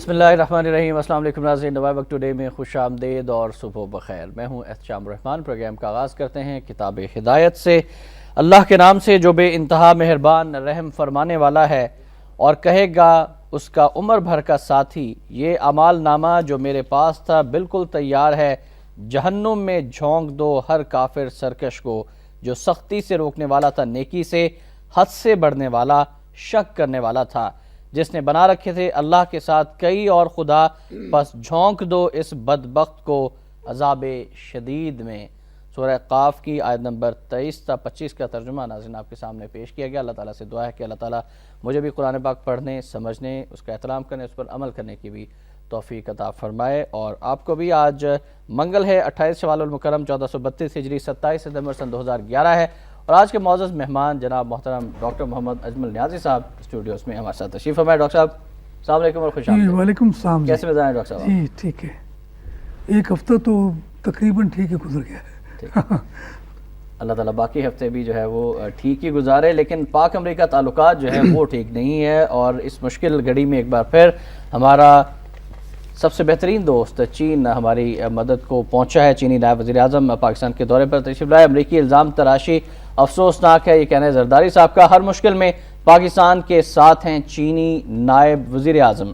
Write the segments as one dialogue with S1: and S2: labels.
S1: بسم اللہ الرحمن الرحیم۔ السلام علیکم ناظرین، نوائے وقت ٹوڈے میں خوش آمدید اور صبح بخیر۔ میں ہوں احتشام الرحمن۔ پروگرام کا آغاز کرتے ہیں کتاب ہدایت سے۔ اللہ کے نام سے جو بے انتہا مہربان رحم فرمانے والا ہے، اور کہے گا اس کا عمر بھر کا ساتھی، یہ اعمال نامہ جو میرے پاس تھا بالکل تیار ہے، جہنم میں جھونک دو ہر کافر سرکش کو، جو سختی سے روکنے والا تھا نیکی سے، حد سے بڑھنے والا، شک کرنے والا تھا، جس نے بنا رکھے تھے اللہ کے ساتھ کئی اور خدا، پس جھونک دو اس بدبخت کو عذاب شدید میں۔ سورہ قاف کی آیت نمبر 23 تا 25 کا ترجمہ ناظرین آپ کے سامنے پیش کیا گیا۔ اللہ تعالیٰ سے دعا ہے کہ اللہ تعالیٰ مجھے بھی قرآن پاک پڑھنے، سمجھنے، اس کا احترام کرنے، اس پر عمل کرنے کی بھی توفیق عطا فرمائے، اور آپ کو بھی آج منگل ہے 28 شوال المکرم 1432 ہجری 27 ستمبر سن 2011 ہے، اور آج کے معزز مہمان جناب محترم ڈاکٹر محمد اجمل نیازی صاحب اسٹوڈیوز میں ہمارے ساتھ تشریف فرمائے۔ ڈاکٹر صاحب السلام علیکم اور خوش آمدید۔
S2: وعلیکم السلام۔
S1: کیسے مزاج ہیں ڈاکٹر صاحب؟
S2: جی ٹھیک ہے، ایک ہفتہ تو تقریباً ٹھیک ہی گزر گیا ہے۔
S1: اللہ تعالیٰ باقی ہفتے بھی جو ہے وہ ٹھیک ہی گزارے، لیکن پاک امریکہ تعلقات جو ہے وہ ٹھیک نہیں ہے، اور اس مشکل گھڑی میں ایک بار پھر ہمارا سب سے بہترین دوست چین ہماری مدد کو پہنچا ہے۔ چینی نائب وزیر اعظم پاکستان کے دورے پر تشریف لائے۔ امریکی الزام تراشی افسوسناک ہے، یہ کہنا ہے زرداری صاحب کا۔ ہر مشکل میں پاکستان کے ساتھ ہیں چینی نائب وزیر اعظم۔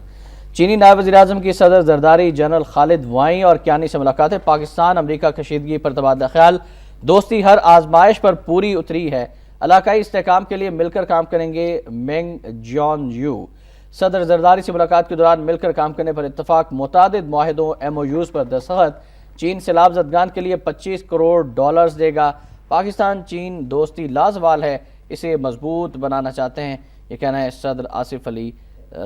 S1: چینی نائب وزیر اعظم کی صدر زرداری جنرل خالد وائیں اور کیانی سے ملاقات ہے۔ پاکستان امریکہ کشیدگی پر تبادلہ خیال، دوستی ہر آزمائش پر پوری اتری ہے، علاقائی استحکام کے لیے مل کر کام کریں گے مینگ جیون یو۔ صدر زرداری سے ملاقات کے دوران مل کر کام کرنے پر اتفاق، متعدد معاہدوں MOUs پر دستخط۔ چین سیلاب زدگان کے لیے $25 کروڑ دے گا۔ پاکستان چین دوستی لازوال ہے، اسے مضبوط بنانا چاہتے ہیں، یہ کہنا ہے صدر آصف علی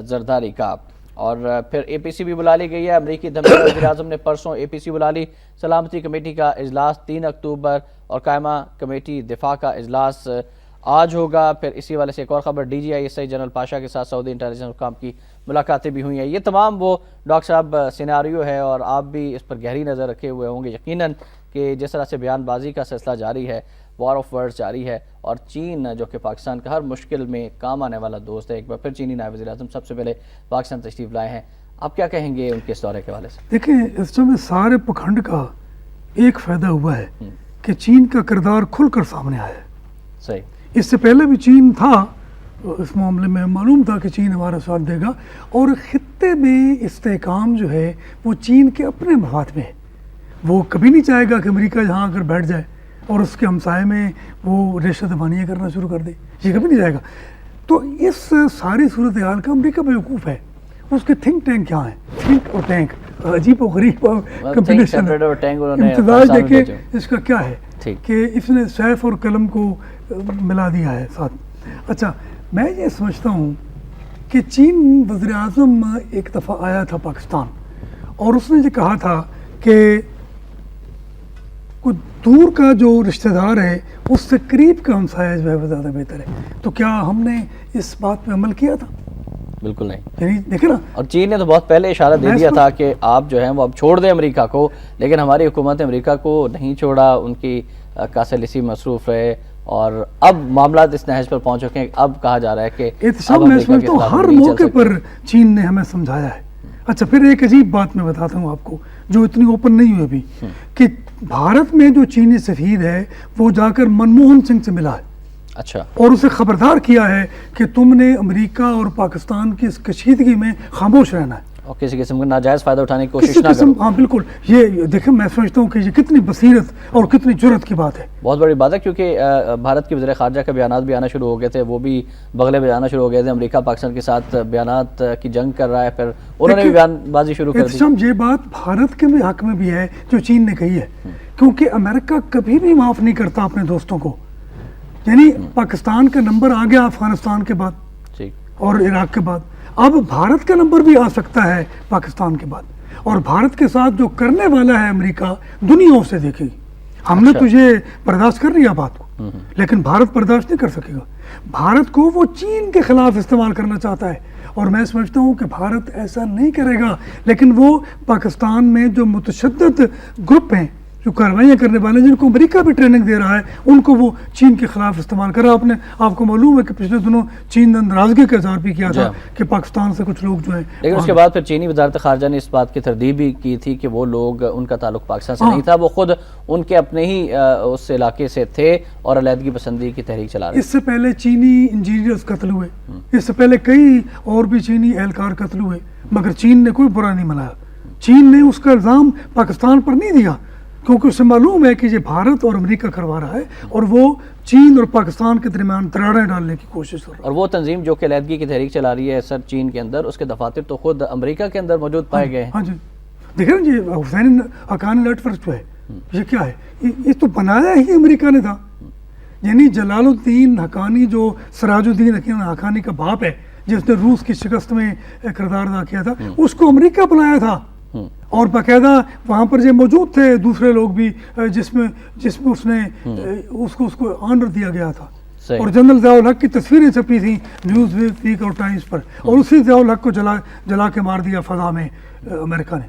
S1: زرداری کا۔ اور پھر APC بھی بلا لی گئی ہے۔ امریکی دھمکی وزیر اعظم نے پرسوں APC بلا لی۔ سلامتی کمیٹی کا اجلاس 3 اکتوبر اور قائمہ کمیٹی دفاع کا اجلاس آج ہوگا۔ پھر اسی والے سے ایک اور خبر، DGI جنرل پاشا کے ساتھ سعودی انٹیلیجنس حکام کی ملاقاتیں بھی ہوئی ہیں۔ یہ تمام وہ ڈاکٹر صاحب سیناریو ہے، اور آپ بھی اس پر گہری نظر رکھے ہوئے ہوں گے یقیناً، کہ جس طرح سے بیان بازی کا سلسلہ جاری ہے، وار آف ورڈز جاری ہے، اور چین جو کہ پاکستان کا ہر مشکل میں کام آنے والا دوست ہے، ایک بار پھر چینی نائب وزیر اعظم سب سے پہلے پاکستان تشریف لائے ہیں۔ آپ کیا کہیں گے ان کے اس دورے کے حوالے سے؟
S2: دیکھیں، اس میں سارے پکھنڈ کا ایک فائدہ ہوا ہے کہ چین کا کردار کھل کر سامنے آیا ہے۔
S1: صحیح،
S2: اس سے پہلے بھی چین تھا، اس معاملے میں معلوم تھا کہ چین ہمارا ساتھ دے گا، اور خطے میں استحکام جو ہے وہ چین کے اپنے مفاد میں ہے۔ وہ کبھی نہیں چاہے گا کہ امریکہ جہاں اگر بیٹھ جائے اور اس کے ہمسائے میں وہ ریشہ دبانیاں کرنا شروع کر دے، یہ کبھی نہیں جائے گا۔ تو اس ساری صورتحال کا امریکہ بیوقوف ہے۔ اس کے تھنک ٹینک کیا ہیں، تھنک اور ٹینک، عجیب و غریب کمبینیشن ہے۔ امتزاج دیکھیں اس کا کیا ہے کہ اس نے سیف اور قلم کو ملا دیا ہے ساتھ۔ اچھا، میں یہ سمجھتا ہوں کہ چین وزیر اعظم ایک دفعہ آیا تھا پاکستان، اور اس نے یہ کہا تھا کہ کوئی دور کا جو رشتہ دار ہے اس سے قریب کا ہمسایہ جو ہے وہ زیادہ بہتر ہے۔ تو کیا ہم نے اس بات پہ عمل کیا تھا؟
S1: بالکل نہیں۔
S2: یعنی دیکھیں نا،
S1: اور چین نے تو بہت پہلے اشارہ دے دیا تھا کہ آپ جو ہیں وہ اب چھوڑ دیں امریکہ کو، لیکن ہماری حکومت امریکہ کو نہیں چھوڑا، ان کی کاسل اسی مصروف رہے، اور اب معاملات اس نہج پر پہنچ چکے ہیں۔ اب کہا جا رہا ہے کہ
S2: احتساب میں سمجھتا ہوں ہر موقع پر چین نے ہمیں سمجھایا ہے۔ اچھا، پھر ایک عجیب بات میں بتاتا ہوں آپ کو جو اتنی اوپن نہیں ہوئی ابھی، کہ بھارت میں جو چینی سفیر ہے وہ جا کر منموہن سنگھ سے ملا ہے۔
S1: اچھا،
S2: اور اسے خبردار کیا ہے کہ تم نے امریکہ اور پاکستان کی اس کشیدگی میں خاموش رہنا ہے،
S1: اور کسی قسم کا ناجائز فائدہ اٹھانے کی کوشش نہ کرو۔
S2: ہاں بالکل، یہ دیکھیں میں سمجھتا ہوں کہ یہ کتنی بصیرت اور کتنی جرأت کی بات ہے،
S1: بہت بڑی بات ہے، کیونکہ بھارت کے وزیر خارجہ کے بیانات بھی آنا شروع ہو گئے تھے، وہ بھی بغلے بجانا شروع ہو گئے تھے، امریکہ پاکستان کے ساتھ بیانات کی جنگ کر رہا ہے، پھر انہوں نے بھی بیان بازی شروع کر دی۔
S2: یہ بات بھارت کے بھی حق میں بھی ہے جو چین نے کہی ہے، کیونکہ امریکہ کبھی بھی معاف نہیں کرتا اپنے دوستوں کو۔ یعنی پاکستان کا نمبر آ گیا افغانستان کے بعد اور عراق کے بعد، اب بھارت کا نمبر بھی آ سکتا ہے پاکستان کے بعد، اور بھارت کے ساتھ جو کرنے والا ہے امریکہ دنیا سے دیکھے گی۔ ہم نے تجھے برداشت کر لیا بات کو، لیکن بھارت برداشت نہیں کر سکے گا۔ بھارت کو وہ چین کے خلاف استعمال کرنا چاہتا ہے، اور میں سمجھتا ہوں کہ بھارت ایسا نہیں کرے گا، لیکن وہ پاکستان میں جو متشدد گروپ ہیں، جو کارروائیاں کرنے والے ہیں جن کو امریکہ بھی ٹریننگ دے رہا ہے ان کو وہ چین کے خلاف استعمال کر رہا ہے. آپ کو معلوم ہے کہ پچھلے دنوں چین نے ناراضگی کا اظہار بھی کیا تھا کہ پاکستان سے کچھ لوگ جو ہیں,
S1: لیکن اس کے بعد پھر چینی وزارت خارجہ نے اس بات کی تردید بھی کی تھی کہ وہ لوگ, ان کا تعلق پاکستان سے نہیں تھا, وہ خود ان کے اپنے ہی اس علاقے سے تھے اور علیحدگی پسندی کی تحریک چلا رہے تھے.
S2: اس سے پہلے چینی انجینئرز قتل ہوئے, اس سے پہلے کئی اور بھی چینی اہلکار قتل ہوئے, مگر چین نے کوئی برا نہیں منایا. چین نے اس کا الزام پاکستان پر نہیں دیا کیونکہ اسے معلوم ہے کہ یہ بھارت اور امریکہ کروا رہا ہے اور وہ چین اور پاکستان کے درمیان دراڑیں ڈالنے کی کوشش کر رہا ہے.
S1: اور وہ تنظیم جو کہ علیحدگی کی تحریک چلا رہی ہے سر چین کے اندر, اس کے دفاتر تو خود امریکہ کے اندر موجود پائے گئے ہیں.
S2: ہاں جی, دیکھیں نا یہ حسین حقانی نیٹ ورک جو ہے یہ کیا ہے, یہ تو بنایا ہی امریکہ نے تھا. یعنی جلال الدین حقانی جو سراج الدین حقانی کا باپ ہے جس نے روس کی شکست میں کردار ادا کیا تھا, اس کو امریکہ بنایا تھا اور باقاعدہ وہاں پر جو موجود تھے دوسرے لوگ بھی جس میں اس نے اس کو آنر دیا گیا تھا. اور جنرل ضیاء الحق کی تصویریں چھپی تھیں نیوز ویک اور ٹائمز پر, اور اسی ضیاء الحق کو جلا کے مار دیا فضا میں امریکہ نے.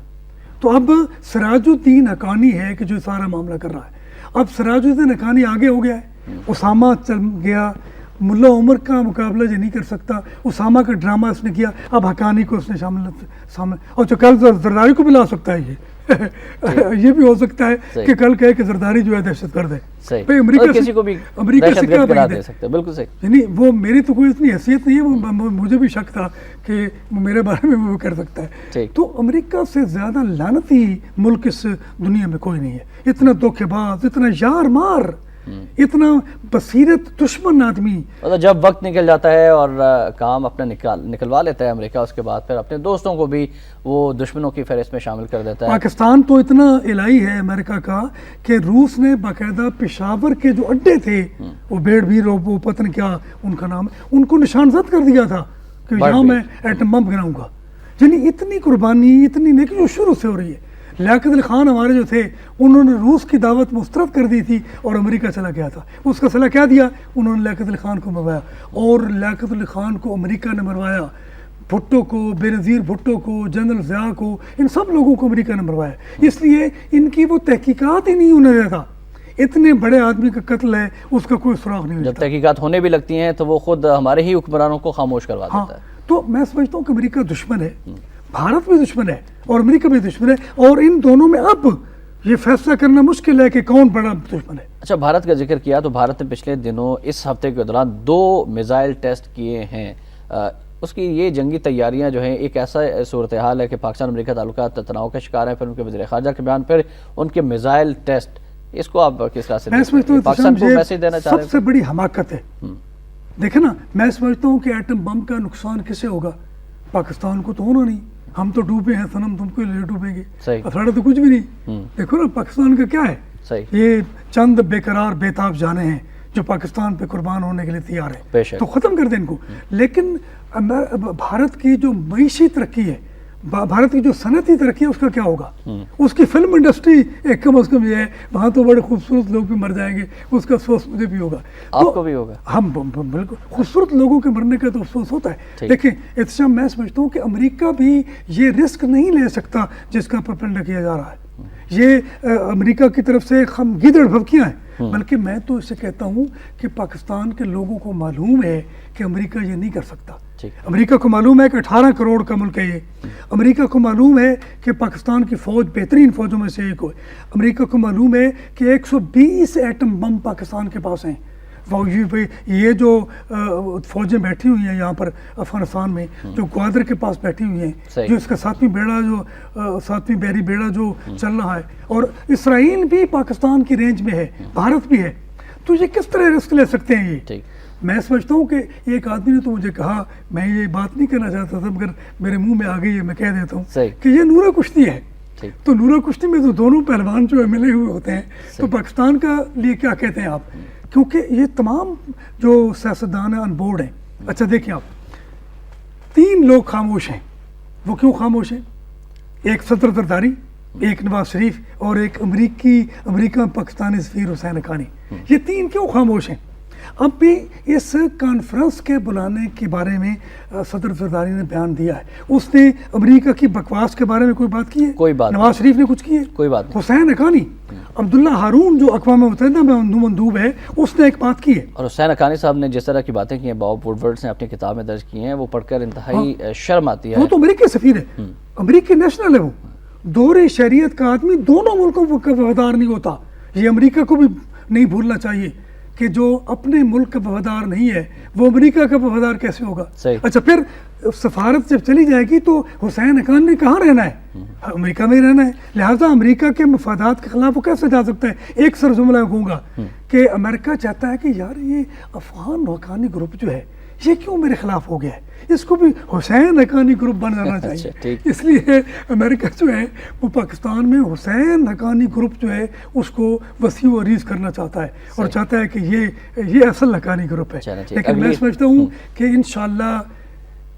S2: تو اب سراج الدین حقانی ہے کہ جو سارا معاملہ کر رہا ہے. اب سراج الدین حقانی آگے ہو گیا ہے, اسامہ چل گیا, ملا عمر کا مقابلہ یہ نہیں کر سکتا, اسامہ کا ڈرامہ اس نے کیا, اب حقانی کو اس نے سامنے, اور جو کل زرداری کو بھی لا سکتا ہے یہ بھی ہو سکتا ہے کہ کل کہے کہ زرداری جو ہے دہشت گرد ہے.
S1: کسی کو بھی
S2: امریکہ سے کیا
S1: دے سکتے ہیں, بالکل صحیح.
S2: یعنی وہ میری تو کوئی اتنی حیثیت نہیں ہے, مجھے بھی شک تھا کہ میرے بارے میں وہ کر سکتا ہے. تو امریکہ سے زیادہ لعنتی ملک اس دنیا میں کوئی نہیں ہے. اتنا دھوکے باز, اتنا یار مار, اتنا بصیرت دشمن آدمی.
S1: جب وقت نکل جاتا ہے اور کام اپنا نکلوا لیتا ہے امریکہ, اس کے بعد پھر اپنے دوستوں کو بھی وہ دشمنوں کی فہرست میں شامل کر دیتا ہے.
S2: پاکستان تو اتنا الہی ہے امریکہ کا کہ روس نے باقاعدہ پشاور کے جو اڈے تھے وہ بیڑ بھی وہ پتن کیا ان کا نام ہے, ان کو نشان زد کر دیا تھا کہ یہاں میں ایٹم بم گراؤں گا. یعنی اتنی قربانی, اتنی نیکی جو شروع سے ہو رہی ہے. لیاقت علی خان ہمارے جو تھے انہوں نے روس کی دعوت مسترد کر دی تھی اور امریکہ چلا گیا تھا. اس کا صلاح کیا دیا, انہوں نے لیاقت علی خان کو مروایا, اور لیاقت علی خان کو امریکہ نے مروایا, بھٹو کو, بے نظیر بھٹو کو, جنرل ضیاء کو, ان سب لوگوں کو امریکہ نے مروایا. اس لیے ان کی وہ تحقیقات ہی نہیں ہونے دیتا. اتنے بڑے آدمی کا قتل ہے, اس کا کوئی سراغ نہیں ہوتا.
S1: جب تحقیقات ہونے بھی لگتی ہیں تو وہ خود ہمارے ہی حکمرانوں کو خاموش کروا دیتا ہے.
S2: تو میں سمجھتا ہوں کہ امریکہ دشمن ہے, بھارت بھی دشمن ہے اور امریکہ بھی دشمن ہے, اور ان دونوں میں اب یہ فیصلہ کرنا مشکل ہے کہ کون بڑا دشمن ہے.
S1: اچھا, بھارت کا ذکر کیا تو بھارت نے پچھلے دنوں اس ہفتے کے دوران 2 میزائل ٹیسٹ کیے ہیں. اس کی یہ جنگی تیاریاں جو ہیں, ایک ایسا صورتحال ہے کہ پاکستان امریکہ تعلقات تناؤ کا شکار ہیں, پھر ان کے وزیر خارجہ کے بیان, پھر ان کے میزائل ٹیسٹ, اس کو آپ کس طرح سے پاکستان کو میسج دینا چاہ رہے ہیں؟
S2: سب سے بڑی حماقت ہے. دیکھیں نا, میں سمجھتا ہوں کہ ایٹم بم کا نقصان کسے ہوگا, پاکستان کو تو ہونا نہیں. ہم تو ڈوبے ہیں صنم, تم کو لے ڈوبیں گے, افراڑا تو کچھ بھی نہیں. دیکھو نا پاکستان کا کیا ہے, یہ چند بے قرار بےتاب جانے ہیں جو پاکستان پہ قربان ہونے کے لیے تیار ہیں, تو ختم کر دیں ان کو. لیکن بھارت کی جو معیشی ترقی ہے, بھارت کی جو صنعتی ترقی ہے, اس کا کیا ہوگا؟ اس کی فلم انڈسٹری ایک کم از کم یہ ہے, وہاں تو بڑے خوبصورت لوگ بھی مر جائیں گے, اس کا افسوس مجھے بھی ہوگا,
S1: آپ کو بھی ہوگا.
S2: ہم بالکل خوبصورت لوگوں کے مرنے کا تو افسوس ہوتا ہے. دیکھیں احتشام, میں سمجھتا ہوں کہ امریکہ بھی یہ رسک نہیں لے سکتا جس کا پروپیگنڈا کیا جا رہا ہے. یہ امریکہ کی طرف سے ہم گیدڑ بھبکیاں ہیں, بلکہ میں تو اسے کہتا ہوں کہ پاکستان کے لوگوں کو معلوم ہے کہ امریکہ یہ نہیں کر سکتا. امریکہ کو معلوم ہے کہ 18 کروڑ کا ملک ہے یہ. امریکہ کو معلوم ہے کہ پاکستان کی فوج بہترین فوجوں میں سے ایک ہے. امریکہ کو معلوم ہے کہ 120 ایٹم بم پاکستان کے پاس ہیں. یہ جو فوجیں بیٹھی ہوئی ہیں یہاں پر افغانستان میں, جو گوادر کے پاس بیٹھی ہوئی ہیں, جو اس کا 7ویں بحری بیڑا جو چل رہا ہے, اور اسرائیل بھی پاکستان کی رینج میں ہے, بھارت بھی ہے, تو یہ کس طرح رسک لے سکتے ہیں یہ؟ میں سمجھتا ہوں کہ ایک آدمی نے تو مجھے کہا, میں یہ بات نہیں کرنا چاہتا تھا مگر میرے منہ میں آ گئی ہے, میں کہہ دیتا ہوں کہ یہ نورہ کشتی ہے. تو نورہ کشتی میں تو دونوں پہلوان جو ملے ہوئے ہوتے ہیں, تو پاکستان کا لیے کیا کہتے ہیں آپ, کیونکہ یہ تمام جو سیاستدان ہیں آن بورڈ ہیں. اچھا دیکھیں آپ, 3 لوگ خاموش ہیں. وہ کیوں خاموش ہیں؟ ایک صدر زرداری, ایک نواز شریف, اور ایک امریکہ پاکستانی سفیر حسین حقانی. یہ 3 کیوں خاموش ہیں؟ اب بھی اس کانفرنس کے بلانے کے بارے میں صدر زرداری نے بیان دیا ہے. اس نے امریکہ کی بکواس کے بارے میں کوئی بات کی ہے؟
S1: کوئی بات
S2: نواز شریف نے کچھ کی ہے؟
S1: کوئی بات نہیں.
S2: حسین حقانی، عبداللہ ہارون جو اقوام متحدہ میں مندوب ہے، اس نے ایک بات کی ہے.
S1: اور حسین حقانی صاحب نے جس طرح کی باتیں کی ہیں باب ووڈورڈ نے اپنی کتاب میں درج کی ہیں، وہ پڑھ کر انتہائی شرم آتی ہے.
S2: وہ تو امریکی سفیر ہے، امریکی نیشنل ہے. وہ دور شریعت کا آدمی دونوں ملکوں کا وفادار نہیں ہوتا. یہ امریکہ کو بھی نہیں بھولنا چاہیے کہ جو اپنے ملک کا وفادار نہیں ہے وہ امریکہ کا وفادار کیسے ہوگا؟ اچھا، پھر سفارت جب چلی جائے گی تو حسین حقانی نے کہاں رہنا ہے؟ امریکہ میں ہی رہنا ہے. لہٰذا امریکہ کے مفادات کے خلاف وہ کیسے جا سکتا ہے؟ ایک سر جملہ کہوں گا کہ امریکہ چاہتا ہے کہ یار یہ افغان حقانی گروپ جو ہے یہ کیوں میرے خلاف ہو گیا ہے، اس کو بھی حسین حقانی گروپ بن جانا چاہیے. اس لیے امریکہ جو ہے وہ پاکستان میں حسین حقانی گروپ جو ہے اس کو وسیع و عریض کرنا چاہتا ہے اور چاہتا ہے کہ یہ اصل حقانی گروپ ہے. لیکن میں سمجھتا ہوں کہ انشاءاللہ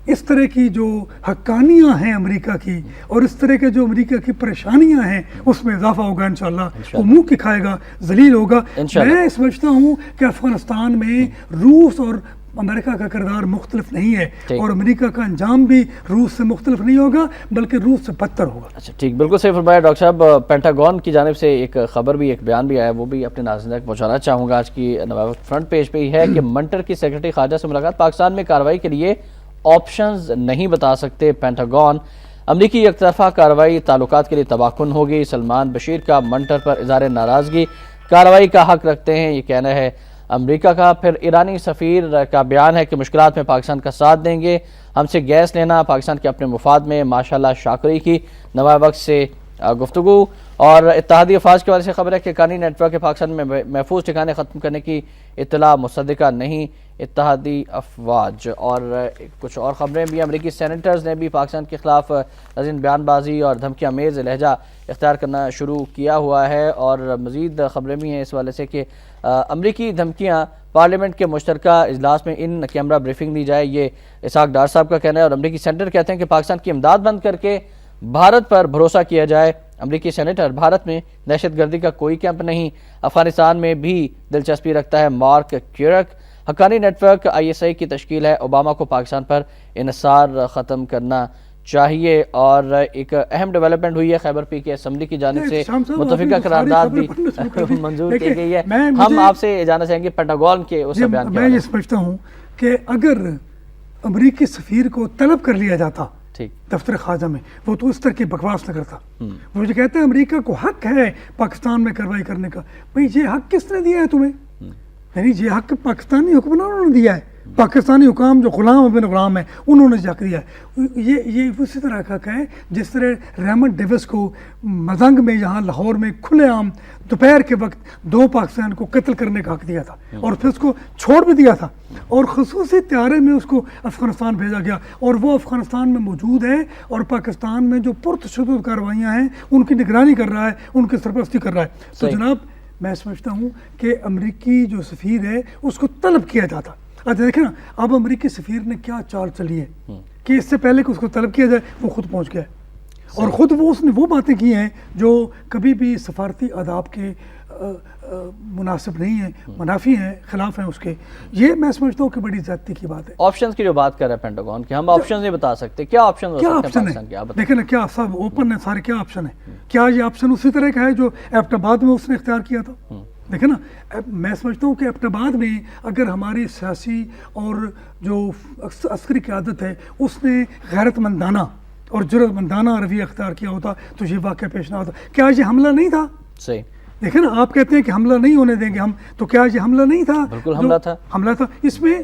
S2: اس طرح کی جو حقانیاں ہیں امریکہ کی اور اس طرح کے جو امریکہ کی پریشانیاں ہیں اس میں اضافہ ہوگا انشاءاللہ. وہ منہ کی کھائے گا، ذلیل ہوگا. میں سمجھتا ہوں کہ افغانستان میں روس اور امریکہ کا کردار مختلف نہیں ہے اور امریکہ کا انجام بھی روس سے مختلف نہیں ہوگا بلکہ روس سے بدتر ہوگا.
S1: اچھا ٹھیک، بالکل صحیح فرمایا ڈاکٹر صاحب. پینٹاگون کی جانب سے ایک خبر بھی، ایک بیان بھی آیا، وہ بھی اپنے ناظرین تک پہنچانا چاہوں گا. آج کی نواب فرنٹ پیج پہ ہی ہے کہ منٹر کی سیکرٹری خارجہ سے ملاقات، پاکستان میں کارروائی کے لیے آپشنز نہیں بتا سکتے پینٹاگون. امریکی یک طرفہ کارروائی تعلقات کے لیے تباہ کن ہوگی. سلمان بشیر کا منٹر پر اظہار ناراضگی، کارروائی کا حق رکھتے ہیں، یہ کہنا ہے امریکہ کا. پھر ایرانی سفیر کا بیان ہے کہ مشکلات میں پاکستان کا ساتھ دیں گے، ہم سے گیس لینا پاکستان کے اپنے مفاد میں. ماشاءاللہ شاکری کی نوائے وقت سے گفتگو. اور اتحادی افواج کے بارے سے خبر ہے کہ حقانی نیٹ ورک کے پاکستان میں محفوظ ٹھکانے ختم کرنے کی اطلاع مصدقہ نہیں اتحادی افواج. اور کچھ اور خبریں بھی، امریکی سینیٹرز نے بھی پاکستان کے خلاف بیان بازی اور دھمکی آمیز لہجہ اختیار کرنا شروع کیا ہوا ہے. اور مزید خبریں بھی ہیں اس والے سے کہ امریکی دھمکیاں پارلیمنٹ کے مشترکہ اجلاس میں ان کیمرہ بریفنگ دی جائے، یہ اسحاق ڈار صاحب کا کہنا ہے. اور امریکی سینیٹر کہتے ہیں کہ پاکستان کی امداد بند کر کے بھارت پر بھروسہ کیا جائے. امریکی سینیٹر، بھارت میں دہشت گردی کا کوئی کیمپ نہیں، افغانستان میں بھی دلچسپی رکھتا ہے Mark Kirk. Haqqani network ISI کی تشکیل ہے، اوباما کو پاکستان پر انحصار ختم کرنا چاہیے. اور ایک اہم ڈیولپمنٹ ہوئی ہے، خیبر PK اسمبلی کی جانب سے متفقہ قرارداد بھی منظور کی گئی ہے. ہم آپ سے جاننا چاہیں گے پینٹاگون کے اس بیان کے
S2: میں یہ سمجھتا ہوں کہ اگر امریکی سفیر کو طلب کر لیا جاتا دفتر خارجہ میں، وہ تو اس طرح کی بکواس نہ کرتا. وہ جو کہتے ہیں امریکہ کو حق ہے پاکستان میں کارروائی کرنے کا، بھئی یہ حق کس نے دیا ہے تمہیں؟ یعنی یہ حق پاکستانی حکمرانوں نے دیا ہے، پاکستانی حکام جو غلام بن غلام ہیں انہوں نے جا دیا ہے. یہ اسی طرح کا ہے جس طرح ریمنڈ ڈیوس کو مزنگ میں یہاں لاہور میں کھلے عام دوپہر کے وقت 2 پاکستان کو قتل کرنے کا حق دیا تھا اور پھر اس کو چھوڑ بھی دیا تھا اور خصوصی طیارے میں اس کو افغانستان بھیجا گیا اور وہ افغانستان میں موجود ہے اور پاکستان میں جو پرتشدد کارروائیاں ہیں ان کی نگرانی کر رہا ہے، ان کی سرپرستی کر رہا ہے. تو جناب میں سمجھتا ہوں کہ امریکی جو سفیر ہے اس کو طلب کیا جاتا. اچھا دیکھیں نا، اب امریکی سفیر نے کیا چال چلی ہے کہ اس سے پہلے کہ اس کو طلب کیا جائے وہ خود پہنچ گیا ہے اور خود اس نے وہ باتیں کی ہیں جو کبھی بھی سفارتی آداب کے مناسب نہیں ہیں، منافی ہیں، خلاف ہیں اس کے. یہ میں سمجھتا ہوں کہ بڑی زیادتی کی بات ہے.
S1: آپشنز کی جو بات کر رہا ہے پینٹاگون کی، ہم آپشنز نہیں بتا سکتے. کیا آپشن
S2: ہے؟ دیکھیں نا کیا سب اوپن ہے سارے. کیا آپشن ہے؟ کیا یہ آپشن اسی طرح کا ہے جو ایبٹ آباد میں اس نے اختیار کیا تھا؟ دیکھیں نا، میں سمجھتا ہوں کہ ایبٹ آباد میں اگر ہماری سیاسی اور جو عسکری قیادت ہے اس نے غیرت مندانہ اور جرأت مندانہ رویہ اختیار کیا ہوتا تو یہ واقعہ پیش نہ ہوتا. کیا یہ حملہ نہیں تھا؟
S1: صحیح.
S2: دیکھیں نا، آپ کہتے ہیں کہ حملہ نہیں ہونے دیں گے ہم، تو کیا یہ حملہ نہیں تھا؟
S1: بالکل حملہ تھا.
S2: حملہ تھا. اس میں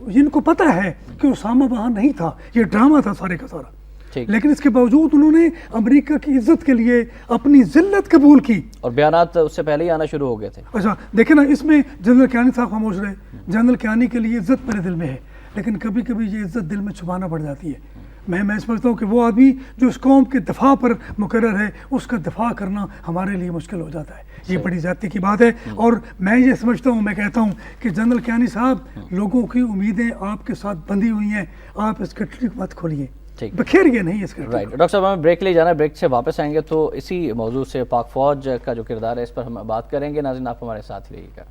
S2: ان کو پتہ ہے کہ اسامہ وہاں نہیں تھا، یہ ڈرامہ تھا سارے کا سارا. لیکن اس کے باوجود انہوں نے امریکہ کی عزت کے لیے اپنی ذلت قبول کی اور
S1: بیانات اس سے پہلے ہی آنا شروع ہو گئے تھے.
S2: اچھا دیکھیں نا، اس میں جنرل کیانی صاحب خاموش رہے. جنرل کیانی کے لیے عزت میرے دل میں ہے لیکن کبھی کبھی یہ عزت دل میں چھپانا پڑ جاتی ہے. میں سمجھتا ہوں کہ وہ آدمی جو اس قوم کے دفاع پر مقرر ہے اس کا دفاع کرنا ہمارے لیے مشکل ہو جاتا ہے. یہ بڑی زیادتی کی بات ہے اور میں یہ سمجھتا ہوں، میں کہتا ہوں کہ جنرل کیانی صاحب، لوگوں کی امیدیں آپ کے ساتھ بندھی ہوئی ہیں، آپ اس کٹڑی کو مت کھولیے، بکھیریے نہیں اس کا.
S1: رائٹ ڈاکٹر صاحب، ہمیں بریک لے جانا ہے، بریک سے واپس آئیں گے تو اسی موضوع سے پاک فوج کا جو کردار ہے اس پر ہم بات کریں گے. ناظرین آپ ہمارے ساتھ رہیے گا.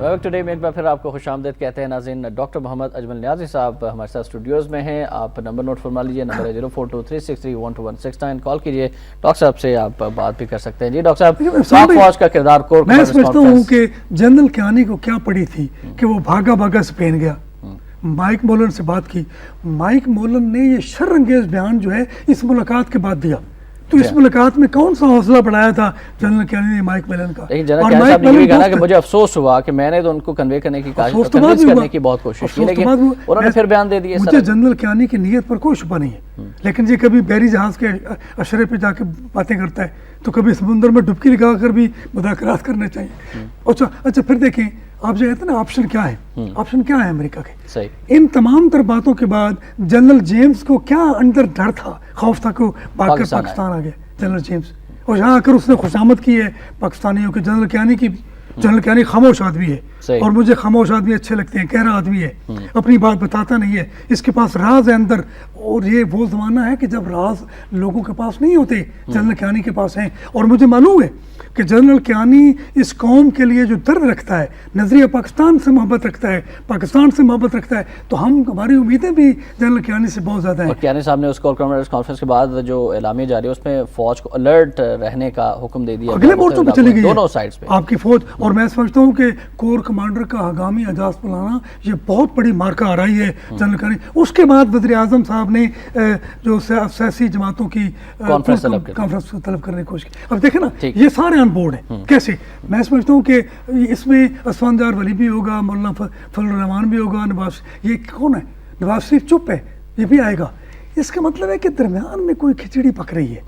S1: ویب ٹوڈے میں ایک بار پھر آپ کو خوش آمدید کہتے ہیں ناظرین. ڈاکٹر محمد اجمل نیازی صاحب ہمارے ساتھ اسٹوڈیوز میں ہیں. آپ نمبر نوٹ فرما لیجیے, نمبر ہے 0423631269. کال کیجیے, ڈاکٹر صاحب سے آپ بات بھی کر سکتے ہیں. جی ڈاکٹر صاحب, پاک فوج کا کردار کور
S2: میں سمجھتا ہوں کہ جنرل کیانی کو کیا پڑی تھی کہ وہ بھاگا بھاگا اسپین گیا, مائک مولن سے بات کی. مائک مولن نے یہ شر انگیز بیان جو ہے اس ملاقات کے بعد دیا, تو اس ملاقات میں کون سا حوصلہ بڑھایا تھا جنرل کیانی نے مائک ملن کا؟
S1: لیکن جنرل کیانی صاحب نے یہ بھی کہا کہ مجھے افسوس ہوا کہ میں نے تو ان کو کنوے کرنے کی کنوینس کرنے کی بہت کوشش کی, لیکن انہوں نے پھر بیان دے دیے.
S2: مجھے جنرل کیانی کی نیت پر کوئی شبہ نہیں ہے, لیکن یہ کبھی بحری جہاز کے اشرے پہ جا کے باتیں کرتا ہے, تو کبھی سمندر میں ڈبکی لگا کر بھی مذاکرات کرنے چاہیے. اچھا پھر دیکھیں آپ جو کہتے ہیں نا آپشن کیا ہے, آپشن کیا ہے امریکہ کے؟ ان تمام تر باتوں کے بعد جنرل جیمز کو کیا اندر ڈر تھا, خوف تھا کہ پاکستان آ گیا جنرل جیمز, اور یہاں آ کر اس نے خوشامد کی ہے پاکستانیوں کے. جنرل کیانی کی, جنرل کیانی خاموش آدمی ہے, اور مجھے خاموش آدمی اچھے لگتے ہیں, کہہ رہا آدمی ہے, اپنی بات بتاتا نہیں ہے, اس کے پاس راز ہے اندر. اور یہ وہ زمانہ ہے کہ جب راز لوگوں کے پاس نہیں ہوتے, جنرل کیانی کے پاس ہیں. اور مجھے معلوم ہے کہ جنرل کیانی اس قوم کے لیے جو درد رکھتا ہے, نظریہ پاکستان سے محبت رکھتا ہے, پاکستان سے محبت رکھتا ہے, تو ہماری امیدیں بھی جنرل کیانی سے بہت زیادہ ہیں.
S1: کیانی صاحب نے اس کانفرنس کے بعد جو اعلامیہ جاری ہے اس میں فوج کو الرٹ رہنے کا حکم دے دیا,
S2: اگلے مورچوں پہ چلی گئی
S1: دونوں سائڈز پہ آپ
S2: کی فوج. اور میں سمجھتا ہوں کہ کور کمانڈر کا ہنگامی اجاز بلانا یہ بہت بڑی مارکا آ رہی ہے جنرل کیانی. اس کے بعد وزیر اعظم صاحب نے جو سیاسی جماعتوں کی کانفرنس طلب کرنے کی کوشش کی. اب دیکھیں نا, یہ سارے آن بورڈ ہیں. کیسے؟ میں سمجھتا ہوں کہ اس میں عثمان جار ولی بھی ہوگا, مولانا فضل الرحمان بھی ہوگا, نواز, یہ کون ہے, نواز شریف چپ ہے, یہ بھی آئے گا. اس کا مطلب ہے کہ درمیان میں کوئی کھچڑی پک رہی ہے.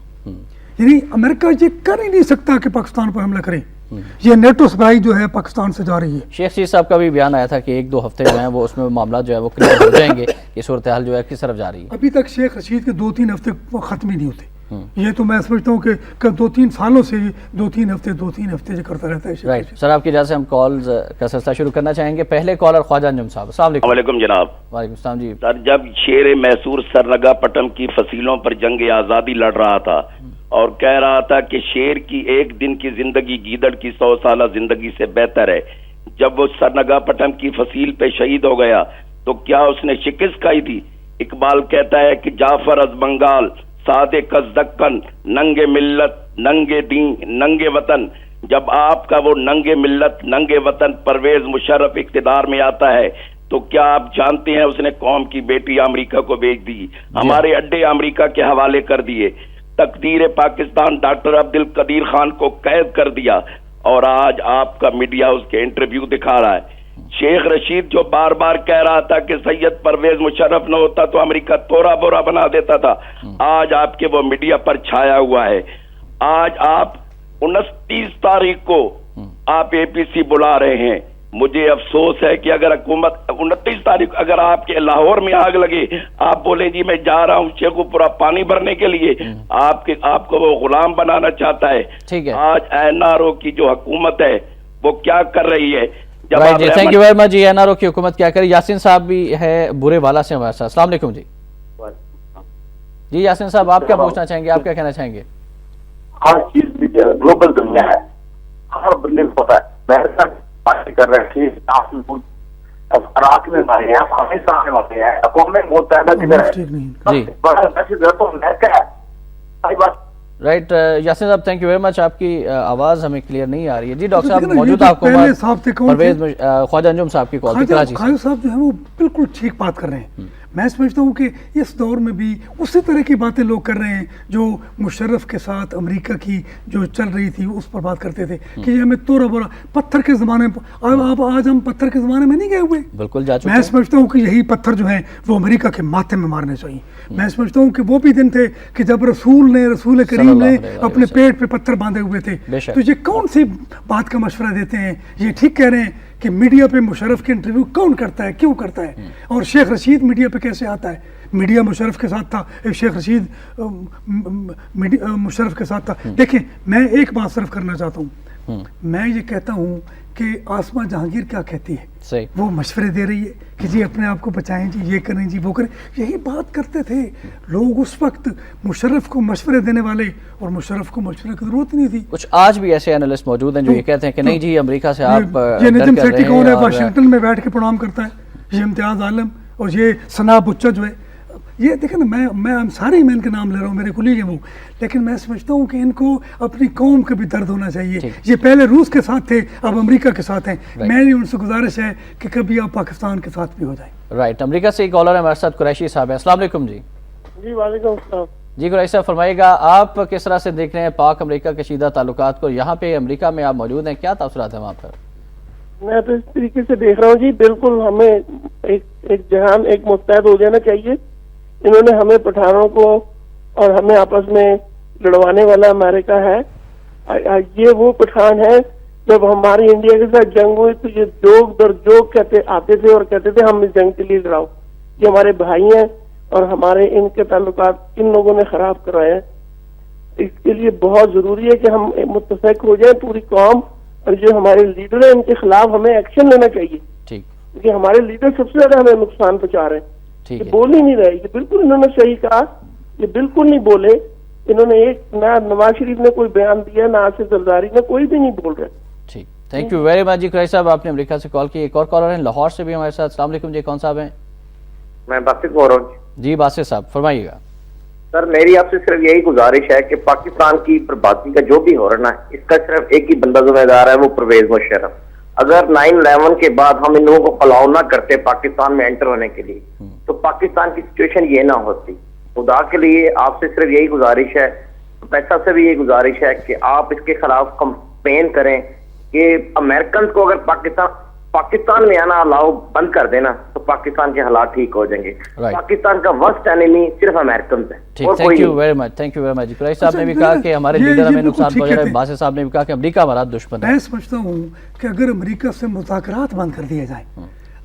S2: یعنی امریکہ یہ کر ہی نہیں سکتا کہ پاکستان پر حملہ کرے. یہ نیٹو سپلائی جو ہے پاکستان سے جا رہی ہے.
S1: شیخ رشید صاحب کا بھی بیان آیا تھا کہ 1-2 ہفتے جو ہیں وہ اس میں معاملات جو ہے وہ کلیئر ہو جائیں گے کہ صورتحال جو ہے کس طرف جا رہی ہے.
S2: ابھی تک شیخ رشید کے 2-3 ہفتے ختم ہی نہیں ہوتے. یہ تو میں سمجھتا ہوں کہ 2-3 سالوں سے 2-3 ہفتے جو کرتا رہتا ہے.
S1: رائٹ سر, آپ کی اجازت سے ہم کالز کا سلسلہ شروع کرنا چاہیں گے. پہلے کالر خواجہ انجم صاحب, السلام علیکم.
S3: جناب.
S1: وعلیکم السلام. جی
S3: سر, جب شیر میسور سرنگا پٹم کی فصیلوں پر جنگ آزادی لڑ رہا تھا اور کہہ رہا تھا کہ شیر کی ایک دن کی زندگی گیدڑ کی 100 سالہ زندگی سے بہتر ہے, جب وہ سرنگا پٹم کی فصیل پہ شہید ہو گیا تو کیا اس نے شکست کھائی تھی؟ اقبال کہتا ہے کہ جعفر از بنگال صادق از دکن, ننگے ملت ننگے دین ننگے وطن. جب آپ کا وہ ننگے ملت ننگے وطن پرویز مشرف اقتدار میں آتا ہے تو کیا آپ جانتے ہیں اس نے قوم کی بیٹی امریکہ کو بھیج دی, ہمارے اڈے امریکہ کے حوالے کر دیے, تقدیر پاکستان ڈاکٹر عبد القدیر خان کو قید کر دیا, اور آج آپ کا میڈیا اس کے انٹرویو دکھا رہا ہے. شیخ رشید جو بار بار کہہ رہا تھا کہ سید پرویز مشرف نہ ہوتا تو امریکہ تورا بورا بنا دیتا تھا, آج آپ کے وہ میڈیا پر چھایا ہوا ہے. آج آپ 29 تاریخ کو آپ اے پی سی بلا رہے ہیں. مجھے افسوس ہے کہ اگر حکومت 29 تاریخ اگر آپ کے لاہور میں آگ لگے, آپ بولے جی میں جا رہا ہوں شیخو پورا پانی بھرنے کے لیے, آپ کو وہ غلام بنانا چاہتا ہے. آج این آر او کی جو حکومت ہے وہ کیا کر رہی ہے؟
S1: Thank you very much. جی این آر او کی حکومت کیا کرے. یاسین صاحب بھی ہے برے والا سے ہمارے ساتھ. السلام علیکم. جی یاسین صاحب, آپ کیا پوچھنا چاہیں گے, آپ کیا کہنا چاہیں گے؟
S4: ہر چیز گلوبل دنیا ہے, ہر بندے کو پتا ہے. میں بات کر رہے تھے میں مارے ہیں, پاکستان میں ہوتے ہیں, اقوام متحدہ کدھر ہے, بڑا میسج ہے تو نیٹ ہے.
S1: رائٹ یاسین صاحب, تھینک یو ویری مچ. آپ کی آواز ہمیں کلیئر نہیں آ رہی ہے. جی ڈاکٹر صاحب موجودہ حکومت پرویز خواجہ انجم صاحب کی کال تھی کراچی سے.
S2: خواجہ صاحب جو ہیں وہ بالکل ٹھیک بات کر رہے ہیں. میں سمجھتا ہوں کہ اس دور میں بھی اسی طرح کی باتیں لوگ کر رہے ہیں جو مشرف کے ساتھ امریکہ کی جو چل رہی تھی اس پر بات کرتے تھے کہ یہ ہمیں تورا بورا پتھر کے زمانے میں. آج ہم پتھر کے زمانے میں نہیں گئے ہوئے,
S1: بالکل جا چکے.
S2: میں سمجھتا ہوں کہ یہی پتھر جو ہیں وہ امریکہ کے ماتھے میں مارنے چاہیے. میں سمجھتا ہوں کہ وہ بھی دن تھے کہ جب رسول کریم نے اپنے پیٹ پہ پتھر باندھے ہوئے تھے. تو یہ کون سی بات کا مشورہ دیتے ہیں؟ یہ ٹھیک کہہ رہے ہیں کہ میڈیا پہ مشرف کے انٹرویو کون کرتا ہے, کیوں کرتا ہے, اور شیخ رشید میڈیا پہ کیسے آتا ہے؟ میڈیا مشرف کے ساتھ تھا, شیخ رشید مشرف کے ساتھ تھا. دیکھیں میں ایک بات صرف کرنا چاہتا ہوں, میں یہ کہتا ہوں کہ آسما جہانگیر کیا کہتی ہے.
S1: صحیح.
S2: وہ مشورے دے رہی ہے کہ جی اپنے آپ کو بچائیں جی، یہ کریں جی وہ کریں. یہی بات کرتے تھے لوگ اس وقت. مشرف کو مشورے دینے والے، اور مشرف کو مشورے کی ضرورت نہیں تھی.
S1: کچھ آج بھی ایسے انالسٹ موجود ہیں جو یہ کہتے ہیں کہ نہیں جی امریکہ سے آپ
S2: یہ نجم سیٹھی کون ہے، واشنگٹن میں بیٹھ کے پرونام کرتا ہے، یہ امتیاز عالم اور یہ ثنا بچہ جو ہے. یہ دیکھیں نا، میں سارے میں ان کے نام لے رہا ہوں، میرے کلیگ ہیں وہ، لیکن میں سمجھتا ہوں کہ ان کو اپنی قوم کا بھی درد ہونا چاہیے. یہ پہلے روس کے ساتھ تھے، اب امریکہ کے ساتھ ہیں. میری ان سے گزارش ہے کہ کبھی آپ پاکستان کے ساتھ بھی ہو جائیں.
S1: رائٹ. امریکہ سے ایک کالر ہے ہمارے ساتھ، قریشی صاحب ہیں. السلام علیکم. جی
S5: جی وعلیکم السلام.
S1: جی قریشی صاحب فرمائیے گا، آپ کس طرح سے دیکھ رہے ہیں پاک امریکہ کشیدہ تعلقات کو؟ یہاں پہ امریکہ میں آپ موجود ہیں، کیا تاثرات ہیں وہاں پر؟
S5: میں تو اس طریقے سے دیکھ رہا ہوں جی، بالکل ہمیں ایک جہان ایک متحد ہو جانا چاہیے. انہوں نے ہمیں پٹھانوں کو اور ہمیں آپس میں لڑوانے والا امریکہ ہے. یہ وہ پٹھان ہے، جب ہماری انڈیا کے ساتھ جنگ ہوئی تو یہ جوگ در جوگ آتے تھے اور کہتے تھے ہم اس جنگ کے لیے لڑاؤ. یہ ہمارے بھائی ہیں اور ہمارے ان کے تعلقات ان لوگوں نے خراب کروائے ہیں. اس کے لیے بہت ضروری ہے کہ ہم متفق ہو جائیں پوری قوم، اور جو ہمارے لیڈر ہیں ان کے خلاف ہمیں ایکشن لینا چاہیے.
S1: ٹھیک.
S5: کیونکہ ہمارے لیڈر سب سے زیادہ ہمیں نقصان پہنچا رہے ہیں. یہ بول ہی نہیں رہے. یہ بالکل انہوں نے صحیح کہا، یہ بالکل نہیں بولے. انہوں نے ایک نہ نواز شریف نے کوئی بیان دیا، نہ آصف زرداری نے، کوئی بھی نہیں بول رہے.
S1: ٹھیک. تھینک یو ویری مچ جی قریشی صاحب، آپ نے امریکہ سے کال کی. ایک اور کالر ہیں لاہور سے بھی ہمارے ساتھ. السلام علیکم جی، کون صاحب ہیں؟
S4: میں باسط بول رہا ہوں.
S1: جی باسط صاحب فرمائیے گا.
S4: سر میری آپ سے صرف یہی گزارش ہے کہ پاکستان کی بربادی کا جو بھی ہو رہا ہے اس کا صرف ایک ہی بندہ ذمہ دار ہے، وہ پرویز مشرف. اگر 9/11 کے بعد ہم ان لوگوں کو الاؤ نہ کرتے پاکستان میں انٹر ہونے کے لیے تو پاکستان کی سچویشن یہ نہ ہوتی. خدا کے لیے آپ سے صرف یہی گزارش ہے، پیسہ سے بھی یہ گزارش ہے کہ آپ اس کے خلاف کمپین کریں کہ امریکن کو اگر پاکستان میں آنا الاؤ بند کر دینا تو پاکستان کے حالات ٹھیک ہو جائیں گے. پاکستان کا ورسٹ اینیمی صرف امریکنز ہیں.
S1: Thank you very much. Thank you very مچ. قریشی صاحب نے بھی کہا کہ ہمارے لیڈر ہمیں نقصان پہنچا رہے ہیں. باسط صاحب نے بھی کہا کہ امریکہ ہمارا دشمن ہے.
S2: میں سمجھتا ہوں کہ اگر امریکہ سے مذاکرات بند کر دیے جائیں،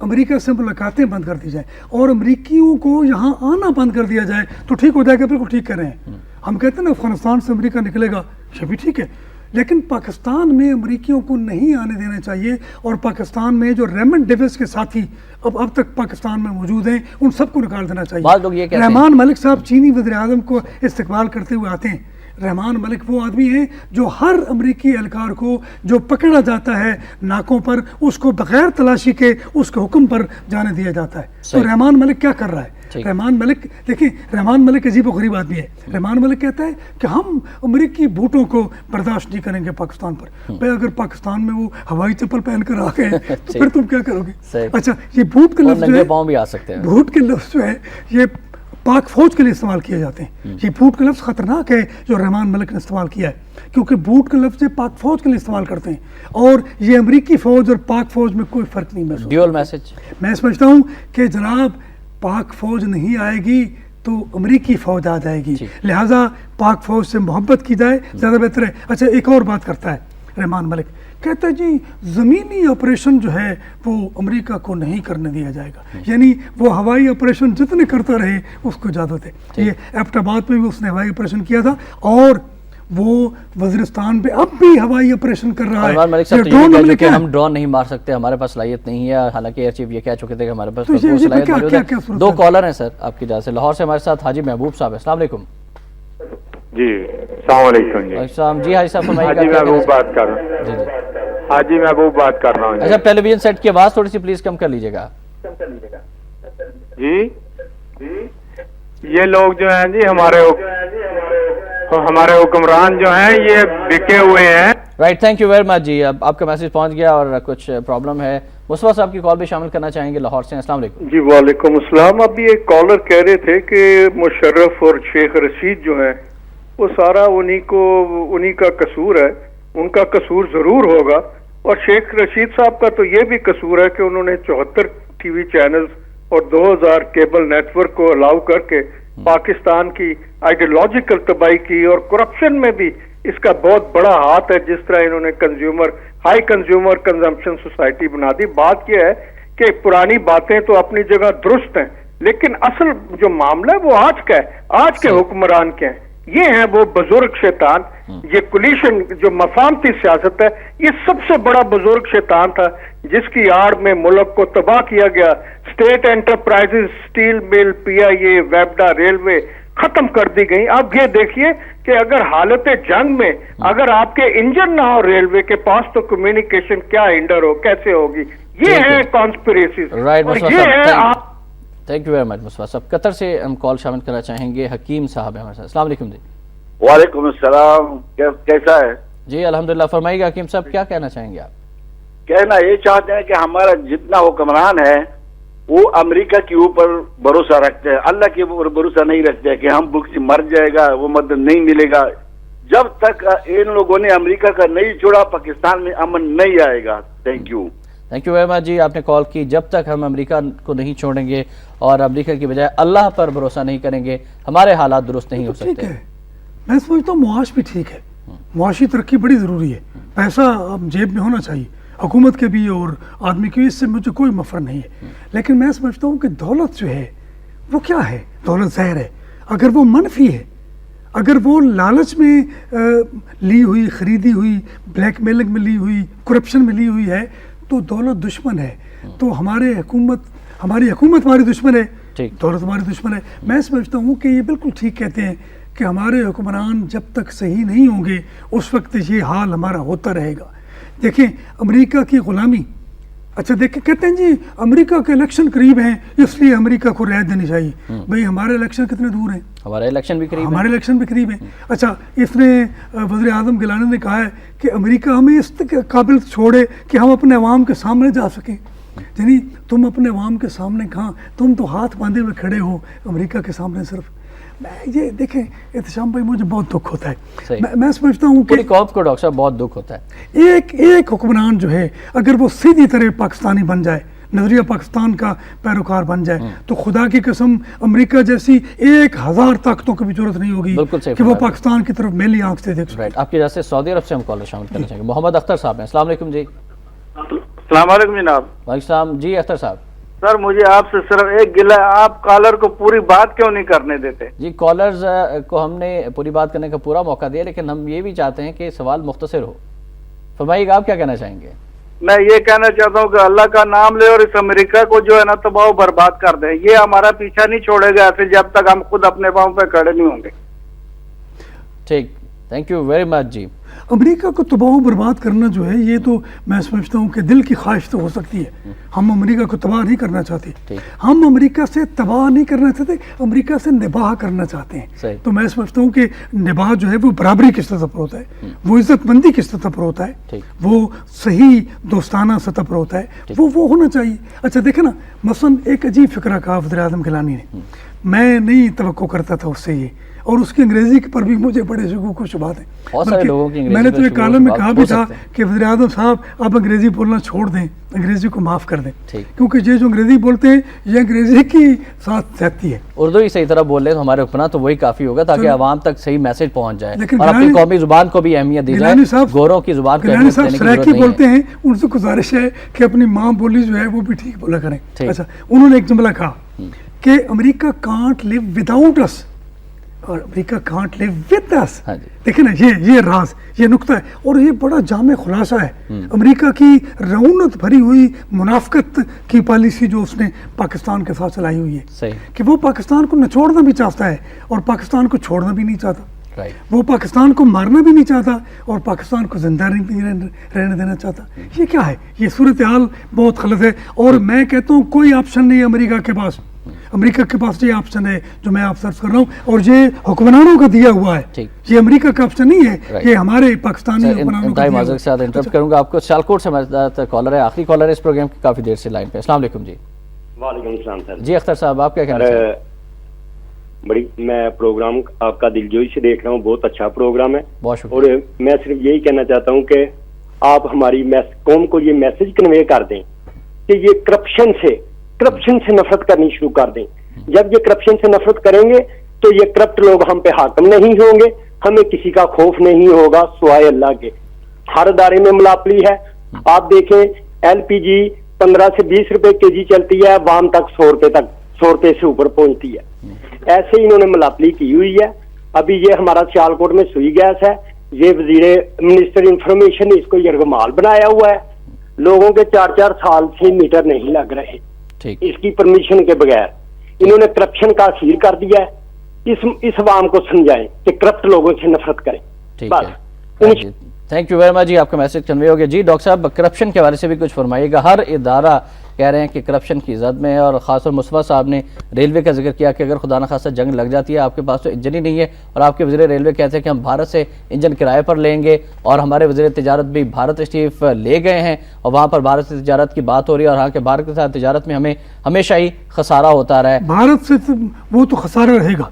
S2: امریکہ سے ملاقاتیں بند کر دی جائیں اور امریکیوں کو یہاں آنا بند کر دیا جائے تو ٹھیک ہو جائے گا. بالکل ٹھیک کر رہے ہیں. ہم کہتے ہیں نا افغانستان سے امریکہ نکلے گا، یہ بھی ٹھیک ہے، لیکن پاکستان میں امریکیوں کو نہیں آنے دینا چاہیے. اور پاکستان میں جو ریمنڈ ڈیوس کے ساتھی اب تک پاکستان میں موجود ہیں ان سب کو نکال دینا چاہیے.
S1: بعض لوگ یہ کہتے ہیں
S2: رحمان ملک صاحب چینی وزیر اعظم کو استقبال کرتے ہوئے آتے ہیں. رحمان ملک وہ آدمی ہیں جو ہر امریکی اہلکار کو جو پکڑا جاتا ہے ناکوں پر اس کو بغیر تلاشی کے اس کے حکم پر جانے دیا جاتا ہے. تو رحمان ملک کیا کر رہا ہے؟ رحمان ملک دیکھیں، رحمان ملک عجیب و غریب آدمی ہے. رحمان ملک کہتا ہے کہ ہم امریکی بوٹوں کو برداشت نہیں کریں گے پاکستان پر. بھائی اگر پاکستان میں وہ ہوائی چپل پہن کر آ گئے تو پھر تم کیا کرو گے؟ اچھا یہ بوٹ کے لفظ جو ہے، بوٹ کے لفظ جو ہے یہ پاک فوج کے لیے استعمال کیے جاتے ہیں. یہ بوٹ کا لفظ خطرناک ہے جو رحمان ملک نے استعمال کیا ہے، کیونکہ بوٹ کا لفظ پاک فوج کے لیے استعمال کرتے ہیں اور یہ امریکی فوج اور پاک فوج میں کوئی فرق نہیں محسوس.
S1: Dual message.
S2: میں سمجھتا ہوں کہ جناب پاک فوج نہیں آئے گی تو امریکی فوج آ جائے گی، لہٰذا پاک فوج سے محبت کی جائے زیادہ بہتر ہے. اچھا ایک اور بات کرتا ہے رحمان ملک، کہتا ہے جی زمینی آپریشن جو ہے وہ امریکہ کو نہیں کرنے دیا جائے گا. یعنی وہ ہوائی آپریشن جتنے کرتا رہے اس کو اجازت ہے. یہ ایبٹ آباد میں بھی اس نے ہوائی آپریشن کیا تھا اور وہ وزیرستان پہ اب بھی ہوائی آپریشن کر رہا ہے.
S1: ملک صاحب تو یہ کہ ہم ڈرون نہیں مار سکتے، ہمارے پاس صلاحیت نہیں ہے، حالانکہ ایئر چیف یہ کہہ چکے تھے کہ ہمارے پاس صلاحیت موجود ہے. دو کالر ہیں سر آپ کی اجازت سے. لاہور سے ہمارے ساتھ حاجی محبوب صاحب ہیں. السلام علیکم.
S6: جی السلام علیکم. جی
S1: السلام. جی حاجی صاحب فرمائیے.
S6: حاجی محبوب بات کر رہا ہوں.
S1: جی جی
S6: حاجی محبوب بات کر رہا ہوں.
S1: اچھا ٹیلی ویژن سیٹ کی آواز تھوڑی سی پلیز کم کر لیجیے گا.
S6: جی یہ لوگ جو ہیں جی ہمارے حکمران جو ہیں یہ بکے ہوئے ہیں.
S1: Right. Thank you very much جی. اب آپ کا میسج پہنچ گیا اور کچھ پرابلم ہے. مصطفیٰ صاحب کی کال بھی شامل کرنا چاہیں گے لاہور سے. السلام علیکم.
S7: جی وعلیکم السلام. ابھی ایک کالر کہہ رہے تھے کہ مشرف اور شیخ رشید جو ہیں وہ سارا انہی کا قصور ہے. ان کا قصور ضرور ہوگا، اور شیخ رشید صاحب کا تو یہ بھی قصور ہے کہ انہوں نے 74 ٹی وی چینلز اور 2000 کیبل نیٹ ورک کو الاؤ کر کے پاکستان کی آئیڈیالوجیکل تباہی کی، اور کرپشن میں بھی اس کا بہت بڑا ہاتھ ہے. جس طرح انہوں نے ہائی کنزیومر کنزمپشن سوسائٹی بنا دی. بات یہ ہے کہ پرانی باتیں تو اپنی جگہ درست ہیں، لیکن اصل جو معاملہ ہے وہ آج کا ہے، آج کے حکمران کے ہیں. یہ ہیں وہ بزرگ شیطان. یہ کولیشن جو مفاہمتی سیاست ہے یہ سب سے بڑا بزرگ شیطان تھا جس کی آڑ میں ملک کو تباہ کیا گیا. State enterprises, steel mill, PIA، ویبڈا، ریلوے ختم کر دی گئی. اب یہ دیکھیے کہ اگر حالت جنگ میں اگر آپ کے انجن نہ ہو ریلوے کے پاس تو کمیونیکیشن کیا ہنڈر ہو، کیسے ہوگی؟ یہ ہے کانسپریسیز. اور یہ ہے آپ.
S1: تھینک یو ویری مچ مصطفیٰ صاحب. قطر سے ہم کال شامل کرنا چاہیں گے. حکیم صاحب ہمارے ساتھ. السلام علیکم جی.
S8: وعلیکم السلام. کیسا ہے
S1: جی الحمدللہ. فرمائیے گا حکیم صاحب کیا کہنا چاہیں گے آپ؟
S8: کہنا یہ چاہتے ہیں کہ ہمارا جتنا حکمران ہے وہ امریکہ کے اوپر بھروسہ رکھتے ہیں، اللہ کے اوپر بھروسہ نہیں رکھتے کہ ہم بھوک سے مر جائے گا، وہ مدد نہیں ملے گا. جب تک ان لوگوں نے امریکہ کا نہیں چھوڑا پاکستان میں امن نہیں آئے گا. Thank you.
S1: Thank you very much جی. آپ نے کال کی. جب تک ہم امریکہ کو نہیں چھوڑیں گے اور امریکہ کی بجائے اللہ پر بھروسہ نہیں کریں گے ہمارے حالات درست نہیں ہو سکتے.
S2: ٹھیک ہے، میں سمجھتا ہوں معاش بھی ٹھیک ہے. معاشی ترقی بڑی ضروری ہے. پیسہ اب جیب میں ہونا چاہیے، حکومت کے بھی اور آدمی کے بھی. اس سے مجھے کوئی مفر نہیں ہے. لیکن میں سمجھتا ہوں کہ دولت جو ہے وہ کیا ہے؟ دولت زہر ہے. اگر وہ منفی ہے، اگر وہ لالچ میں لی ہوئی، خریدی ہوئی، بلیک میلنگ میں لی ہوئی، کرپشن میں لی ہوئی ہے تو دولت دشمن ہے. تو ہماری حکومت ہماری دشمن ہے، دولت ہماری دشمن ہے. میں سمجھتا ہوں کہ یہ بالکل ٹھیک کہتے ہیں کہ ہمارے حکمران جب تک صحیح نہیں ہوں گے اس وقت یہ حال ہمارا ہوتا رہے گا. دیکھیں امریکہ کی غلامی، اچھا دیکھیں کہتے ہیں جی امریکہ کے الیکشن قریب ہیں اس لیے امریکہ کو رعایت دینی چاہیے. بھئی ہمارے الیکشن کتنے دور ہیں؟
S1: ہمارے الیکشن بھی قریب ہیں.
S2: اچھا اس نے وزیر اعظم گیلانی نے کہا ہے کہ امریکہ ہمیں اس قابل چھوڑے کہ ہم اپنے عوام کے سامنے جا سکیں. یعنی تم اپنے عوام کے سامنے کہاں، تم تو ہاتھ باندھے ہوئے کھڑے ہو امریکہ کے سامنے. صرف یہ دیکھیں احتشام بھائی مجھے بہت دکھ ہوتا ہے. میں سمجھتا ہوں کہ
S1: قوم کو ڈاکٹر صاحب بہت دکھ ہوتا ہے.
S2: ایک حکمران جو ہے اگر وہ سیدھی طرح پاکستانی بن جائے، نظریہ پاکستان کا پیروکار بن جائے تو خدا کی قسم امریکہ جیسی 1000 طاقتوں کی بھی ضرورت نہیں ہوگی کہ وہ پاکستان کی طرف میلی آنکھ سے دیکھ.
S1: آپ کی وجہ سے سعودی عرب سے ہم کالر شامل کرنا چاہیں گے. محمد اختر صاحب ہیں. السلام علیکم جی.
S6: السلام علیکم جناب.
S1: وعلیکم السلام جی. اختر صاحب
S6: سر مجھے آپ سے صرف ایک گلہ ہے، آپ کالر کو پوری بات کیوں نہیں کرنے دیتے؟
S1: جی کالرز کو ہم نے پوری بات کرنے کا پورا موقع دیا لیکن ہم یہ بھی چاہتے ہیں کہ سوال مختصر ہو. فرمائیے گا آپ کیا کہنا چاہیں گے؟
S6: میں یہ کہنا چاہتا ہوں کہ اللہ کا نام لے اور اس امریکہ کو جو ہے نا تباہ و برباد کر دیں. یہ ہمارا پیچھا نہیں چھوڑے گا ایسے جب تک ہم خود اپنے پاؤں پہ کھڑے نہیں ہوں گے.
S1: ٹھیک. تھینک یو ویری مچ جی.
S2: امریکہ کو تباہ و برباد کرنا جو ہے یہ تو میں سمجھتا ہوں کہ دل کی خواہش تو ہو سکتی ہے. ہم امریکہ کو تباہ نہیں کرنا چاہتے، ہم امریکہ سے تباہ نہیں کرنا چاہتے، امریکہ سے نباہ کرنا چاہتے ہیں. تو میں سمجھتا ہوں کہ نباہ جو ہے وہ برابری کی سطح پر ہوتا ہے، وہ عزت مندی کی سطح پر ہوتا ہے، وہ صحیح دوستانہ سطح پر ہوتا ہے، وہ ہونا چاہیے. اچھا دیکھیں نا مثلاً ایک عجیب فکرہ کہا وزیر اعظم گیلانی نے، میں نہیں توقع کرتا تھا اس سے یہ، اور اس کی انگریزی پر بھی مجھے بڑے شکوک و شبہات ہیں. میں نے تو ایک کالم میں کہا بھی تھا کہ وزیر اعظم صاحب آپ انگریزی بولنا چھوڑ دیں، انگریزی کو معاف کر دیں، کیونکہ یہ جو انگریزی بولتے ہیں یہ انگریزی کی ساتھ سہتی ہے.
S1: اردو ہی صحیح طرح بول لیں تو ہمارے حکمران تو وہی کافی ہوگا تاکہ عوام تک صحیح میسج پہنچ جائے اور اپنی قومی زبان کو بھی اہمیت دی جائے. گوروں کی زبان کو
S2: گیلانی صاحب سرائکی بولتے ہیں، ان سے گزارش ہے کہ اپنی ماں بولی جو ہے وہ بھی ٹھیک بولا کریں. اچھا انہوں نے ایک جملہ کہا کہ امریکہ کانٹ لیو وداؤٹ اس اور امریکہ کانٹ لیو ود اس. دیکھیں نا یہ راز، یہ نقطہ ہے اور یہ بڑا جامع خلاصہ ہے امریکہ کی رونت بھری ہوئی منافقت کی پالیسی جو اس نے پاکستان کے ساتھ چلائی ہوئی ہے کہ وہ پاکستان کو نچوڑنا بھی چاہتا ہے اور پاکستان کو چھوڑنا بھی نہیں چاہتا. وہ پاکستان کو مارنا بھی نہیں چاہتا اور پاکستان کو زندہ رہنے دینا چاہتا. یہ کیا ہے؟ یہ صورتحال بہت غلط ہے اور میں کہتا ہوں کوئی آپشن نہیں ہے امریکہ کے پاس. امریکہ کے پاس یہ آپشن ہے جو میں آپ سرچ کر رہا ہوں اور یہ حکمرانوں کا دیا ہوا ہے، یہ امریکہ کا آپشن نہیں ہے، یہ ہمارے پاکستانی حکمرانوں کا دیا ہوا ہے.
S1: کے ساتھ انٹرپٹ کروں گا آپ کو. سیالکوٹ سے ہمارے کالر ہے، آخری کالر ہے اس پروگرام کی، کافی دیر سے لائن پہ. السلام علیکم جی.
S9: وعلیکم السلام سر.
S1: جی اختر صاحب آپ کیا کہنا چاہیں؟
S9: بڑی میں پروگرام آپ کا دلجوئی سے دیکھ رہا ہوں، بہت اچھا پروگرام ہے.
S1: بہت شکریہ.
S9: اور میں صرف یہی کہنا چاہتا ہوں کہ آپ ہماری قوم کو یہ میسج کنوے کر دیں کہ یہ کرپشن سے نفرت کرنی شروع کر دیں. جب یہ کرپشن سے نفرت کریں گے تو یہ کرپٹ لوگ ہم پہ حاکم نہیں ہوں گے، ہمیں کسی کا خوف نہیں ہوگا سوائے اللہ کے. ہر ادارے میں ملاپلی ہے. آپ دیکھیں LPG 15 سے 20 روپے kg چلتی ہے، وام تک 100 روپے سے اوپر پہنچتی ہے. ایسے ہی انہوں نے ملاپلی کی ہوئی ہے ابھی یہ ہمارا سیالکوٹ میں سوئی گیس ہے، یہ وزیر منسٹر انفارمیشن نے اس کو یرغمال بنایا ہوا ہے، لوگوں کے 4 سال سے میٹر نہیں لگ رہے اس کی پرمیشن کے بغیر، انہوں نے کرپشن کا اخیر کر دیا ہے، اس عوام کو سمجھائیں کہ کرپٹ لوگوں سے نفرت کریں.
S1: بس تھینک یو ویری مچ جی، آپ کا میسج کنوے ہو گیا. جی ڈاکٹر صاحب کرپشن کے حوالے سے بھی کچھ فرمائیے گا. ہر ادارہ کہہ رہے ہیں کہ کرپشن کی زد میں ہے، اور خاص طور مصطفیٰ صاحب نے ریلوے کا ذکر کیا کہ اگر خدا نخواستہ جنگ لگ جاتی ہے آپ کے پاس تو انجن ہی نہیں ہے، اور آپ کے وزیر ریلوے کہتے ہیں کہ ہم بھارت سے انجن کرائے پر لیں گے، اور ہمارے وزیر تجارت بھی بھارت تشریف لے گئے ہیں اور وہاں پر بھارت سے تجارت کی بات ہو رہی ہے، اور ہاں کہ بھارت کے ساتھ تجارت میں ہمیں ہمیشہ ہی خسارہ ہوتا رہا ہے.
S2: بھارت سے وہ تو خسارہ رہے گا،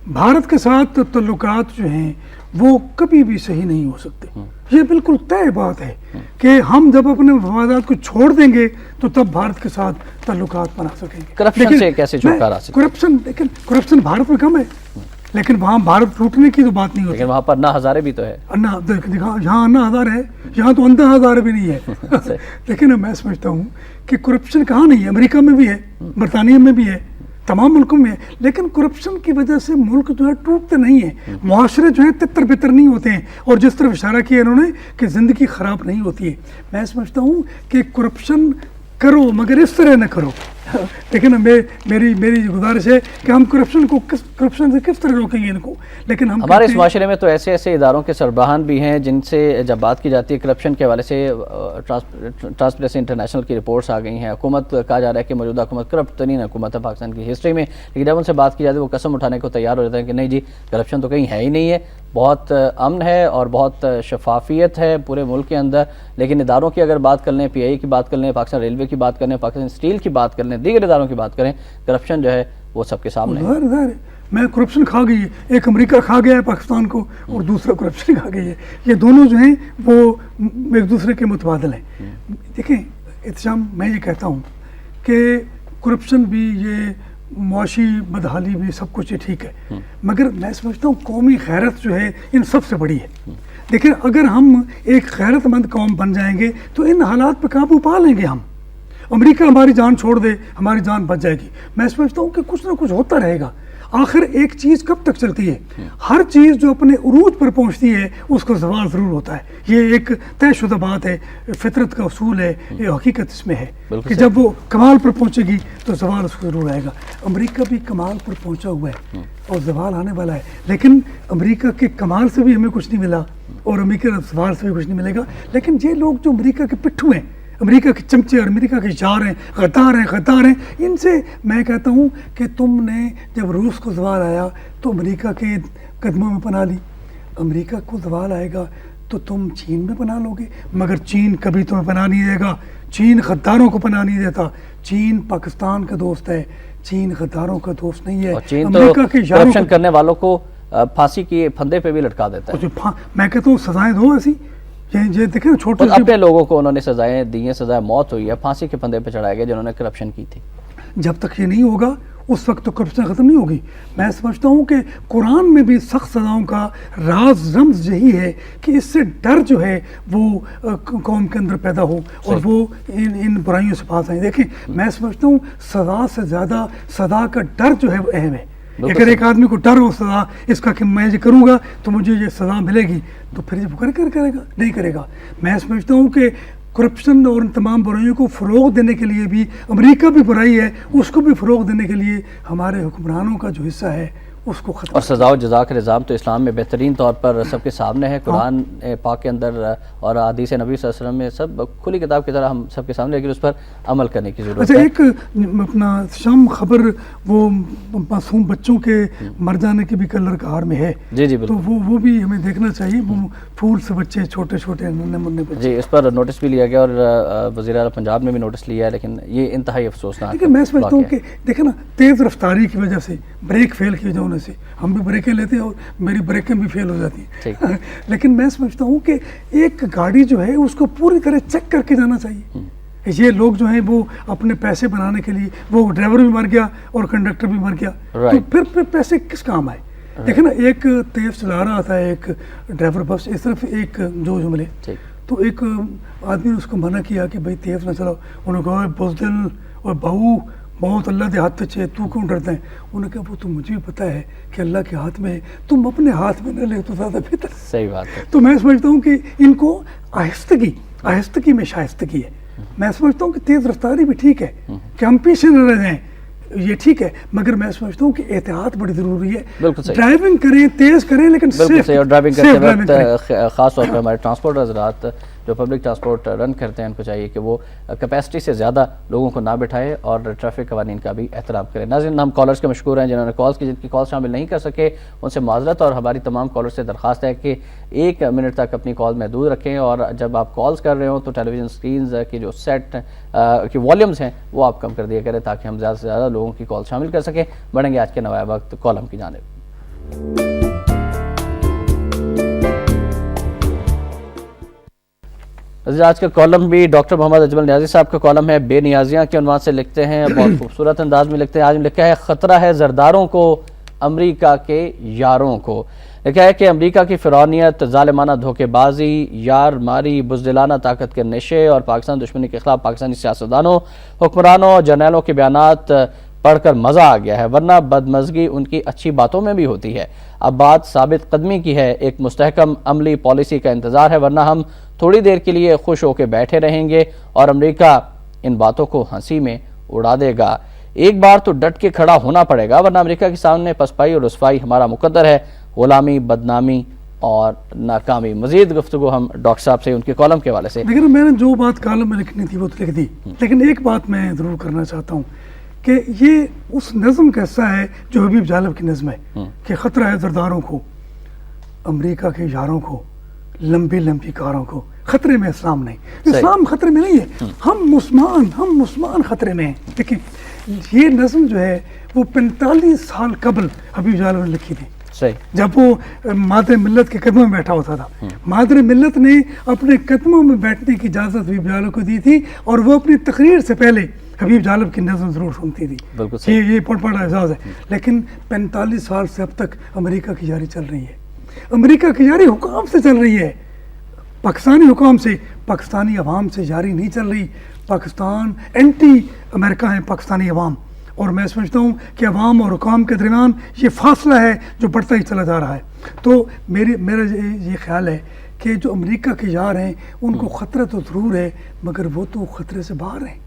S2: بھارت کے ساتھ تعلقات جو ہیں وہ کبھی بھی صحیح نہیں ہو سکتے. یہ بالکل طے بات ہے کہ ہم جب اپنے مفادات کو چھوڑ دیں گے تو تب بھارت کے ساتھ تعلقات بنا سکیں گے.
S1: کرپشن سے کیسے چھٹکارا سکتے ہیں؟
S2: کرپشن بھارت میں کم ہے، لیکن وہاں بھارت ٹوٹنے کی تو بات نہیں ہوتی.
S1: لیکن وہاں پر انا ہزارے بھی تو ہے.
S2: یہاں انا ہزارے ہے، یہاں تو اندھا ہزارے بھی نہیں ہے. لیکن میں سمجھتا ہوں کہ کرپشن کہاں نہیں ہے، امریکہ میں بھی ہے، برطانیہ میں بھی ہے، تمام ملکوں میں ہے، لیکن کرپشن کی وجہ سے ملک جو ہے ٹوٹتے نہیں ہیں، معاشرے جو ہیں تتر بتر نہیں ہوتے ہیں، اور جس طرف اشارہ کیا انہوں نے کہ زندگی خراب نہیں ہوتی ہے. میں سمجھتا ہوں کہ کرپشن کرو مگر اس طرح نہ کرو. لیکن میری گزارش ہے کہ ہم کرپشن سے کس طرح روکیں گے ان کو. لیکن
S1: ہمارے اس معاشرے میں تو ایسے اداروں کے سربراہان بھی ہیں جن سے جب بات کی جاتی ہے کرپشن کے حوالے سے ٹرانسپیرنسی انٹرنیشنل کی رپورٹس آ گئی ہیں. حکومت کہا جا رہا ہے کہ موجودہ حکومت کرپٹ ترین حکومت ہے پاکستان کی ہسٹری میں، لیکن جب ان سے بات کی جاتی ہے وہ قسم اٹھانے کو تیار ہو جاتے ہیں کہ نہیں جی کرپشن تو کہیں ہے ہی نہیں ہے، بہت امن ہے اور بہت شفافیت ہے پورے ملک کے اندر. لیکن اداروں کی اگر بات کر لیں، پی آئی کی بات کر لیں، پاکستان ریلوے کی بات کر لیں، پاکستان اسٹیل کی بات کر لیں، دیگر اداروں کی بات کریں، کرپشن جو ہے وہ سب کے سامنے ہے.
S2: میں کرپشن کھا گئی ہے، ایک امریکہ کھا گیا ہے پاکستان کو اور دوسرا کرپشن کھا گئی ہے. یہ دونوں جو ہیں وہ ایک دوسرے کے متبادل ہیں. دیکھیں احتشام، میں یہ کہتا ہوں کہ کرپشن بھی، یہ معاشی بدحالی بھی، سب کچھ یہ ٹھیک ہے، مگر میں سمجھتا ہوں قومی غیرت جو ہے ان سب سے بڑی ہے. دیکھیں اگر ہم ایک غیرت مند قوم بن جائیں گے تو ان حالات پہ قابو پا لیں گے. ہم امریکہ ہماری جان چھوڑ دے ہماری جان بچ جائے گی. میں سمجھتا ہوں کہ کچھ نہ کچھ ہوتا رہے گا. آخر ایک چیز کب تک چلتی ہے؟ ہر چیز جو اپنے عروج پر پہنچتی ہے اس کو زوال ضرور ہوتا ہے. یہ ایک طے شدہ بات ہے، فطرت کا اصول ہے، یہ حقیقت اس میں ہے کہ جب وہ کمال پر پہنچے گی تو زوال اس کو ضرور آئے گا. امریکہ بھی کمال پر پہنچا ہوا ہے اور زوال آنے والا ہے، لیکن امریکہ کے کمال سے بھی ہمیں کچھ نہیں ملا اور امریکہ کے زوال سے بھی کچھ نہیں ملے گا. لیکن یہ لوگ جو امریکہ کے پٹھو ہیں، امریکہ کے چمچے اور امریکہ کے یار ہیں، غدار ہیں، ان سے میں کہتا ہوں کہ تم نے جب روس کو زوال آیا تو امریکہ کے قدموں میں پناہ لی، امریکہ کو زوال آئے گا تو تم چین میں پناہ لو گے، مگر چین کبھی تمہیں پناہ نہیں دے گا. چین غداروں کو پناہ نہیں دیتا. چین پاکستان کا دوست ہے، چین غداروں کا دوست نہیں ہے.
S1: امریکہ کے کرپشن کرنے والوں کو پھانسی کی پھندے پہ بھی لٹکا دیتا ہے.
S2: میں کہتا ہوں سزائیں دو ایسی. یہ دیکھیں چھوٹے
S1: اپنے لوگوں کو انہوں نے سزائیں دی ہیں، سزائے موت ہوئی ہے، پھانسی کے پھندے پہ چڑھائے گئے جنہوں نے کرپشن کی تھی.
S2: جب تک یہ نہیں ہوگا اس وقت تو کرپشن ختم نہیں ہوگی. میں سمجھتا ہوں کہ قرآن میں بھی سخت سزاؤں کا راز رمز یہی ہے کہ اس سے ڈر جو ہے وہ قوم کے اندر پیدا ہو اور وہ ان برائیوں سے پاس آئیں. دیکھیں میں سمجھتا ہوں سزا سے زیادہ سزا کا ڈر جو ہے وہ اہم ہے. اگر ایک آدمی کو ڈر ہو سزا اس کا کہ میں یہ کروں گا تو مجھے یہ سزا ملے گی تو پھر یہ کرے گا نہیں کرے گا. میں سمجھتا ہوں کہ کرپشن اور ان تمام برائیوں کو فروغ دینے کے لیے بھی امریکہ بھی برائی ہے، اس کو بھی فروغ دینے کے لیے ہمارے حکمرانوں کا جو حصہ ہے اس کو ختم.
S1: اور سزا و جزا کا نظام تو اسلام میں بہترین طور پر سب کے سامنے ہے، قرآن پاک کے اندر اور حدیث نبی صلی اللہ علیہ وسلم میں سب کھلی کتاب کی طرح ہم سب کے سامنے، لیکن اس پر عمل کرنے کی ضرورت ہے.
S2: اچھا ایک اپنا شام خبر وہ معصوم بچوں کے مر جانے کی بھی کلر کہار میں ہے.
S1: جی جی
S2: تو وہ بھی ہمیں دیکھنا چاہیے. وہ پھول سے بچے چھوٹے چھوٹے ننے منے بچے،
S1: جی اس پر نوٹس بھی لیا گیا اور وزیر اعلیٰ پنجاب نے بھی نوٹس لیا ہے، لیکن یہ انتہائی افسوسناک.
S2: لیکن میں سمجھتا ہوں کہ دیکھیں نا تیز رفتاری کی وجہ سے، بریک فیل کی وجہ سے ہم بھی بریکیں لیتے ہیں اور میری بریکیں بھی فیل ہو جاتی ہیں. لیکن میں سمجھتا ہوں کہ ایک گاڑی جو ہے اس کو پوری طرح چیک کر کے جانا چاہیے. یہ لوگ جو ہیں وہ اپنے پیسے بنانے کے لیے، وہ ڈرائیور بھی مر گیا اور کنڈکٹر بھی مر گیا تو پھر پیسے کس کام آئے؟ دیکھیں نا ایک تیز چلا رہا تھا ایک ڈرائیور بس، اس طرف ایک جو جملے تو ایک آدمی نے اس کو منع کیا کہ بھائی تیز نہ چلاؤ. انہوں نے کہا بزدل اور بہو بہت اللہ دے ہاتھ چے تو کیوں ڈرتے ہیں؟ انہوں نے کہا وہ تو مجھے بھی پتہ ہے کہ اللہ کے ہاتھ میں ہے، تم اپنے ہاتھ میں نہ لے تو زیادہ بہتر ہے۔
S1: صحیح بات ہے۔
S2: تو میں سمجھتا ہوں کہ ان کو آہستگی میں شائستگی ہے۔ میں سمجھتا ہوں کہ تیز رفتاری بھی ٹھیک ہے کہ ہم پیچھے نہ رہ جائیں، یہ ٹھیک ہے، مگر میں سمجھتا ہوں کہ احتیاط بڑی ضروری ہے۔
S1: بالکل صحیح،
S2: ڈرائیونگ کریں، تیز کریں، لیکن
S1: بالکل صحیح۔ اور ڈرائیونگ کرتے
S2: ڈرائیونگ
S1: وقت خاص طور پہ ہمارے ٹرانسپورٹ حضرات جو پبلک ٹرانسپورٹ رن کرتے ہیں ان کو چاہیے کہ وہ کیپیسٹی سے زیادہ لوگوں کو نہ بٹھائے اور ٹریفک قوانین کا بھی احترام کریں۔ ناظرین، ہم کالرز کے مشکور ہیں جنہوں نے کالز کی، جن کی کال شامل نہیں کر سکے ان سے معذرت، اور ہماری تمام کالرز سے درخواست ہے کہ 1 منٹ تک اپنی کال محدود رکھیں، اور جب آپ کالز کر رہے ہوں تو ٹیلی ویژن سکرینز کی جو سیٹ کی والیومز ہیں وہ آپ کم کر دیا کریں تاکہ ہم زیادہ سے زیادہ لوگوں کی کال شامل کر سکیں۔ بڑھیں گے آج کے نوائے وقت کالم کی جانب۔ آج کا کالم بھی ڈاکٹر محمد اجمل نیازی صاحب کا کالم ہے، بے نیازیاں کے عنوان سے لکھتے ہیں، بہت خوبصورت انداز میں لکھتے ہیں۔ آج لکھا ہے خطرہ ہے زرداروں کو، امریکہ کے یاروں کو۔ لکھا ہے کہ امریکہ کی فرعونیت، ظالمانہ دھوکے بازی، یار ماری، بزدلانہ طاقت کے نشے اور پاکستان دشمنی کے خلاف پاکستانی سیاستدانوں، حکمرانوں، جرنیلوں کے بیانات پڑھ کر مزہ آ گیا ہے، ورنہ بدمزگی ان کی اچھی باتوں میں بھی ہوتی ہے۔ اب بات ثابت قدمی کی ہے، ایک مستحکم عملی پالیسی کا انتظار ہے، ورنہ ہم تھوڑی دیر کے لیے خوش ہو کے بیٹھے رہیں گے اور امریکہ ان باتوں کو ہنسی میں اڑا دے گا۔ ایک بار تو ڈٹ کے کھڑا ہونا پڑے گا، ورنہ امریکہ کے سامنے پسپائی اور رسوائی ہمارا مقدر ہے، غلامی، بدنامی اور ناکامی۔ مزید گفتگو ہم ڈاکٹر صاحب سے ان کے کالم کے حوالے سے۔
S2: لیکن میں نے جو بات کالم میں لکھنی تھی وہ تو لکھ دی، لیکن ایک بات میں ضرور کرنا چاہتا ہوں کہ یہ اس نظم کا حصہ ہے جو حبیب جالب کی نظم ہے کہ خطرہ ہے زرداروں کو، امریکہ کے یاروں کو، لمبی لمبی کاروں کو۔ خطرے میں اسلام نہیں، اسلام خطرے میں نہیں ہے، ہم مسلمان خطرے میں ہیں۔ دیکھیں یہ نظم جو ہے وہ 45 سال قبل حبیب جالب نے لکھی تھی، جب وہ مادر ملت کے قدموں میں بیٹھا ہوتا تھا۔ مادر ملت نے اپنے قدموں میں بیٹھنے کی اجازت حبیب جالب کو دی تھی، اور وہ اپنی تقریر سے پہلے حبیب جالب کی نظم ضرور سنتی تھی۔ یہ پڑھا اعزاز ہے، لیکن 45 سال سے اب تک امریکہ کی جاری چل رہی ہے۔ امریکہ کی جاری حکام سے چل رہی ہے، پاکستانی حکام سے، پاکستانی عوام سے جاری نہیں چل رہی۔ پاکستان اینٹی امریکہ ہیں پاکستانی عوام، اور میں سمجھتا ہوں کہ عوام اور حکام کے درمیان یہ فاصلہ ہے جو بڑھتا ہی چلا جا رہا ہے۔ تو میرا یہ خیال ہے کہ جو امریکہ کے یار ہیں ان کو خطرہ تو ضرور ہے، مگر وہ تو خطرے سے باہر ہیں،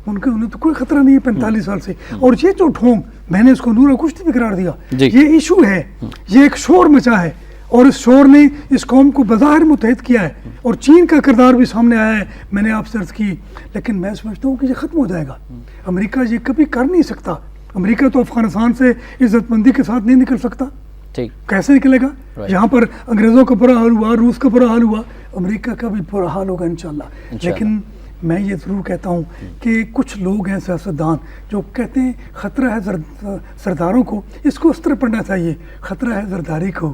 S2: انہیں تو کوئی خطرہ نہیں ہے 45 سال سے۔ اور یہ جو ڈھونگ، میں نے اس کو نورہ کشتی بھی قرار دیا، یہ ایشو ہے، یہ ایک شور مچا ہے، اور اس شور نے اس قوم کو بظاہر متحد کیا ہے، اور چین کا کردار بھی سامنے آیا ہے، میں نے آپ سے عرض کی۔ لیکن میں سمجھتا ہوں کہ یہ ختم ہو جائے گا، امریکہ یہ کبھی کر نہیں سکتا۔ امریکہ تو افغانستان سے عزت مندی کے ساتھ نہیں نکل سکتا، کیسے نکلے گا؟ یہاں پر انگریزوں کا برا حال ہوا، روس کا برا حال ہوا، امریکہ کا بھی برا حال ہوگا انشاءاللہ۔ لیکن میں یہ ضرور کہتا ہوں کہ کچھ لوگ ہیں سیاستدان جو کہتے ہیں خطرہ ہے سرداروں کو، اس کو اس طرح پڑھنا چاہیے، خطرہ ہے زرداری کو،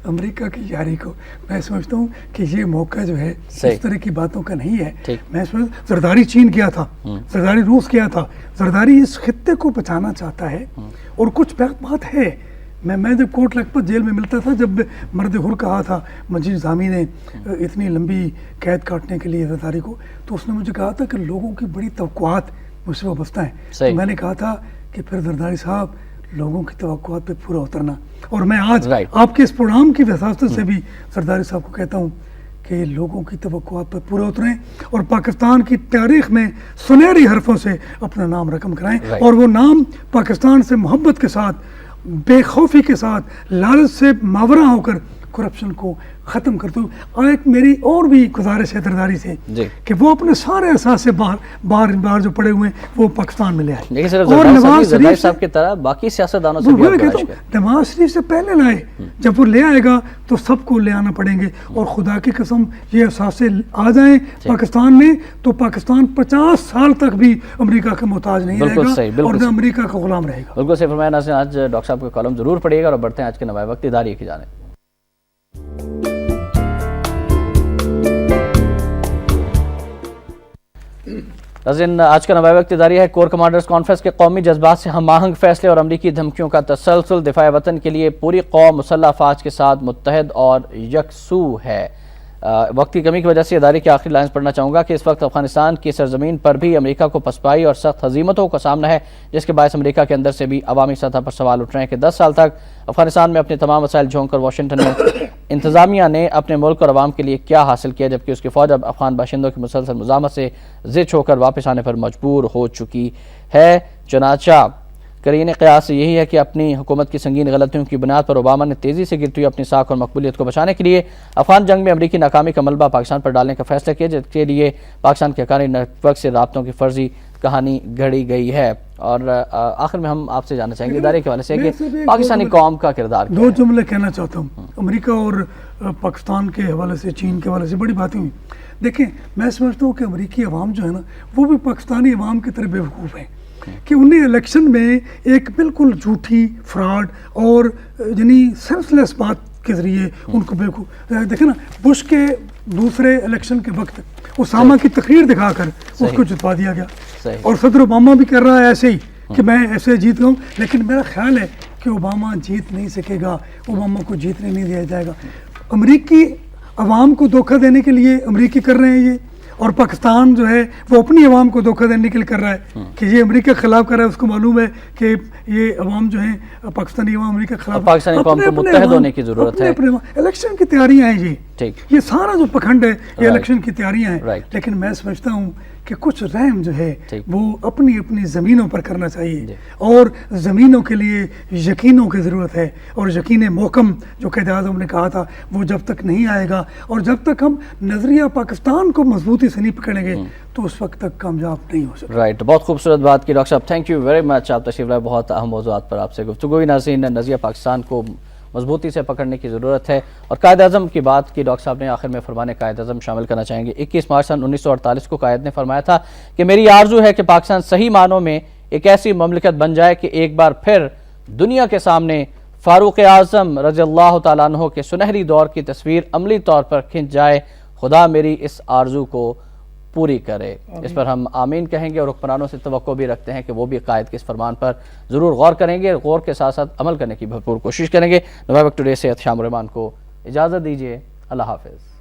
S2: امریکہ کی یاری کو۔ میں سمجھتا ہوں کہ یہ موقع جو ہے اس طرح کی باتوں کا نہیں ہے۔ میں سمجھتا زرداری چین کیا تھا، زرداری روس کیا تھا، زرداری اس خطے کو بچانا چاہتا ہے۔ اور کچھ بات ہے، میں جب کوٹ لکھپت جیل میں ملتا تھا، جب مرد حر کہا تھا مجید زامی نے اتنی لمبی قید کاٹنے کے لیے زرداری کو، تو اس نے مجھے کہا تھا کہ لوگوں کی بڑی توقعات مجھ سے وابستہ ہیں۔ تو میں نے کہا تھا کہ پھر زرداری صاحب لوگوں کی توقعات پہ پورا اترنا۔ اور میں آج آپ کے اس پروگرام کی وساطت سے بھی زرداری صاحب کو کہتا ہوں کہ لوگوں کی توقعات پہ پورا اتریں اور پاکستان کی تاریخ میں سنہری حرفوں سے اپنا نام رقم کرائیں، اور وہ نام پاکستان سے محبت کے ساتھ، بے خوفی کے ساتھ، لالچ سے ماورا ہو کر کرپشن کو ختم کرتے ہوئے۔ ایک میری اور بھی گزارش ہے زرداری سے کہ وہ اپنے سارے اثاثے باہر جو پڑے ہوئے ہیں وہ پاکستان میں لے آئے، اور نواز شریف صاحب کی طرح باقی سیاستدانوں سے بھی نواز شریف سے پہلے لائے۔ جب وہ لے آئے گا تو سب کو لے آنا پڑیں گے، اور خدا کی قسم یہ اثاثے آ جائیں پاکستان میں تو پاکستان 50 سال تک بھی امریکہ کا محتاج نہیں رہے گا، اور نہ امریکہ کا غلام رہے گا۔
S1: بالکل صحیح فرمایا ناظرین، آج ڈاکٹر صاحب کا کالم ضرور پڑھیے گا، اور بڑھتے ہیں آج کے نوائے وقت اداریہ کی جانب۔ ناظرین، آج کا نوائے وقت اداریہ ہے کور کمانڈرز کانفرنس کے قومی جذبات سے ہم آہنگ فیصلے اور امریکی دھمکیوں کا تسلسل، دفاع وطن کے لیے پوری قوم مسلح افواج کے ساتھ متحد اور یکسو ہے۔ وقت کی کمی کی وجہ سے ادارے کی آخری لائنز پڑھنا چاہوں گا کہ اس وقت افغانستان کی سرزمین پر بھی امریکہ کو پسپائی اور سخت ہزیمتوں کا سامنا ہے، جس کے باعث امریکہ کے اندر سے بھی عوامی سطح پر سوال اٹھ رہے ہیں کہ 10 سال تک افغانستان میں اپنے تمام وسائل جھونک کر واشنگٹن میں انتظامیہ نے اپنے ملک اور عوام کے لیے کیا حاصل کیا، جبکہ اس کی فوج اب افغان باشندوں کی مسلسل مزاحمت سے زچ ہو کر واپس آنے پر مجبور ہو چکی ہے۔ چنانچہ قرین قیاس یہی ہے کہ اپنی حکومت کی سنگین غلطیوں کی بنیاد پر اوباما نے تیزی سے گرتی ہوئی اپنی ساکھ اور مقبولیت کو بچانے کے لیے افغان جنگ میں امریکی ناکامی کا ملبہ پاکستان پر ڈالنے کا فیصلہ کیا، جس کے لیے پاکستان کے حقانی نیٹ ورک سے رابطوں کی فرضی کہانی گھڑی گئی ہے۔ اور آخر میں ہم آپ سے جاننا چاہیں گے ادارے کے حوالے سے کہ پاکستانی قوم کا کردار کیا ہے؟
S2: 2 جملے کہنا چاہتا ہوں امریکہ اور پاکستان کے حوالے سے، چین کے حوالے سے بڑی باتیں ہوئی۔ دیکھیں میں سمجھتا ہوں کہ امریکی عوام جو ہے نا وہ بھی پاکستانی عوام کی طرح بیوقوف ہیں کہ انہیں الیکشن میں ایک بالکل جھوٹی فراڈ اور یعنی سینس لیس بات کے ذریعے ان کو بیوقوف دیکھیں نا، بش کے دوسرے الیکشن کے وقت اسامہ کی تقریر دکھا کر اس کو جتوا دیا گیا، اور صدر اوباما بھی کر رہا ہے ایسے ہی کہ میں ایسے جیت گا ہوں، لیکن میرا خیال ہے کہ اوباما جیت نہیں سکے گا، اوباما کو جیتنے نہیں دیا جائے گا۔ امریکی عوام کو دھوکہ دینے کے لیے امریکی کر رہے ہیں یہ، اور پاکستان جو ہے وہ اپنی عوام کو دھوکہ دینے کے لیے کر رہا ہے کہ یہ امریکہ کے خلاف کر رہا ہے۔ اس کو معلوم ہے کہ یہ عوام جو ہیں پاکستانی عوام امریکہ کے خلاف،
S1: پاکستانی قوم کو متحد ہونے کی ضرورت ہے۔
S2: الیکشن کی تیاریاں ہیں یہ سارا جو پکھنڈ ہے یہ الیکشن کی تیاریاں ہیں، لیکن میں سمجھتا ہوں کہ کچھ رحم جو ہے وہ اپنی اپنی زمینوں پر کرنا چاہیے، اور زمینوں کے لیے یقینوں کی ضرورت ہے، اور یقین محکم جو قائد اعظم نے کہا تھا وہ جب تک نہیں آئے گا اور جب تک ہم نظریہ پاکستان کو مضبوطی سے نہیں پکڑیں گے تو اس وقت تک کامیاب نہیں ہو سکتے۔
S1: رائٹ، بہت خوبصورت بات کی ڈاکٹر صاحب، تھینک یو ویری مچ، آپ تشریف لائے، بہت اہم موضوعات پر آپ سے گفتگو ہوئی۔ ناظرین، نظریہ پاکستان کو مضبوطی سے پکڑنے کی ضرورت ہے، اور قائد اعظم کی بات کی ڈاکٹر صاحب نے آخر میں فرمانے قائد اعظم شامل کرنا چاہیں گے۔ 21 مارچ سن 1948 کو قائد نے فرمایا تھا کہ میری آرزو ہے کہ پاکستان صحیح معنوں میں ایک ایسی مملکت بن جائے کہ ایک بار پھر دنیا کے سامنے فاروق اعظم رضی اللہ تعالیٰ عنہ کے سنہری دور کی تصویر عملی طور پر کھنچ جائے۔ خدا میری اس آرزو کو پوری کرے۔ اس پر ہم آمین کہیں گے، اور حکمرانوں سے توقع بھی رکھتے ہیں کہ وہ بھی قائد کے اس فرمان پر ضرور غور کریں گے، غور کے ساتھ ساتھ عمل کرنے کی بھرپور کوشش کریں گے۔ نوائے وقت ٹوڈے سے شام الرحمان کو اجازت دیجیے، اللہ حافظ۔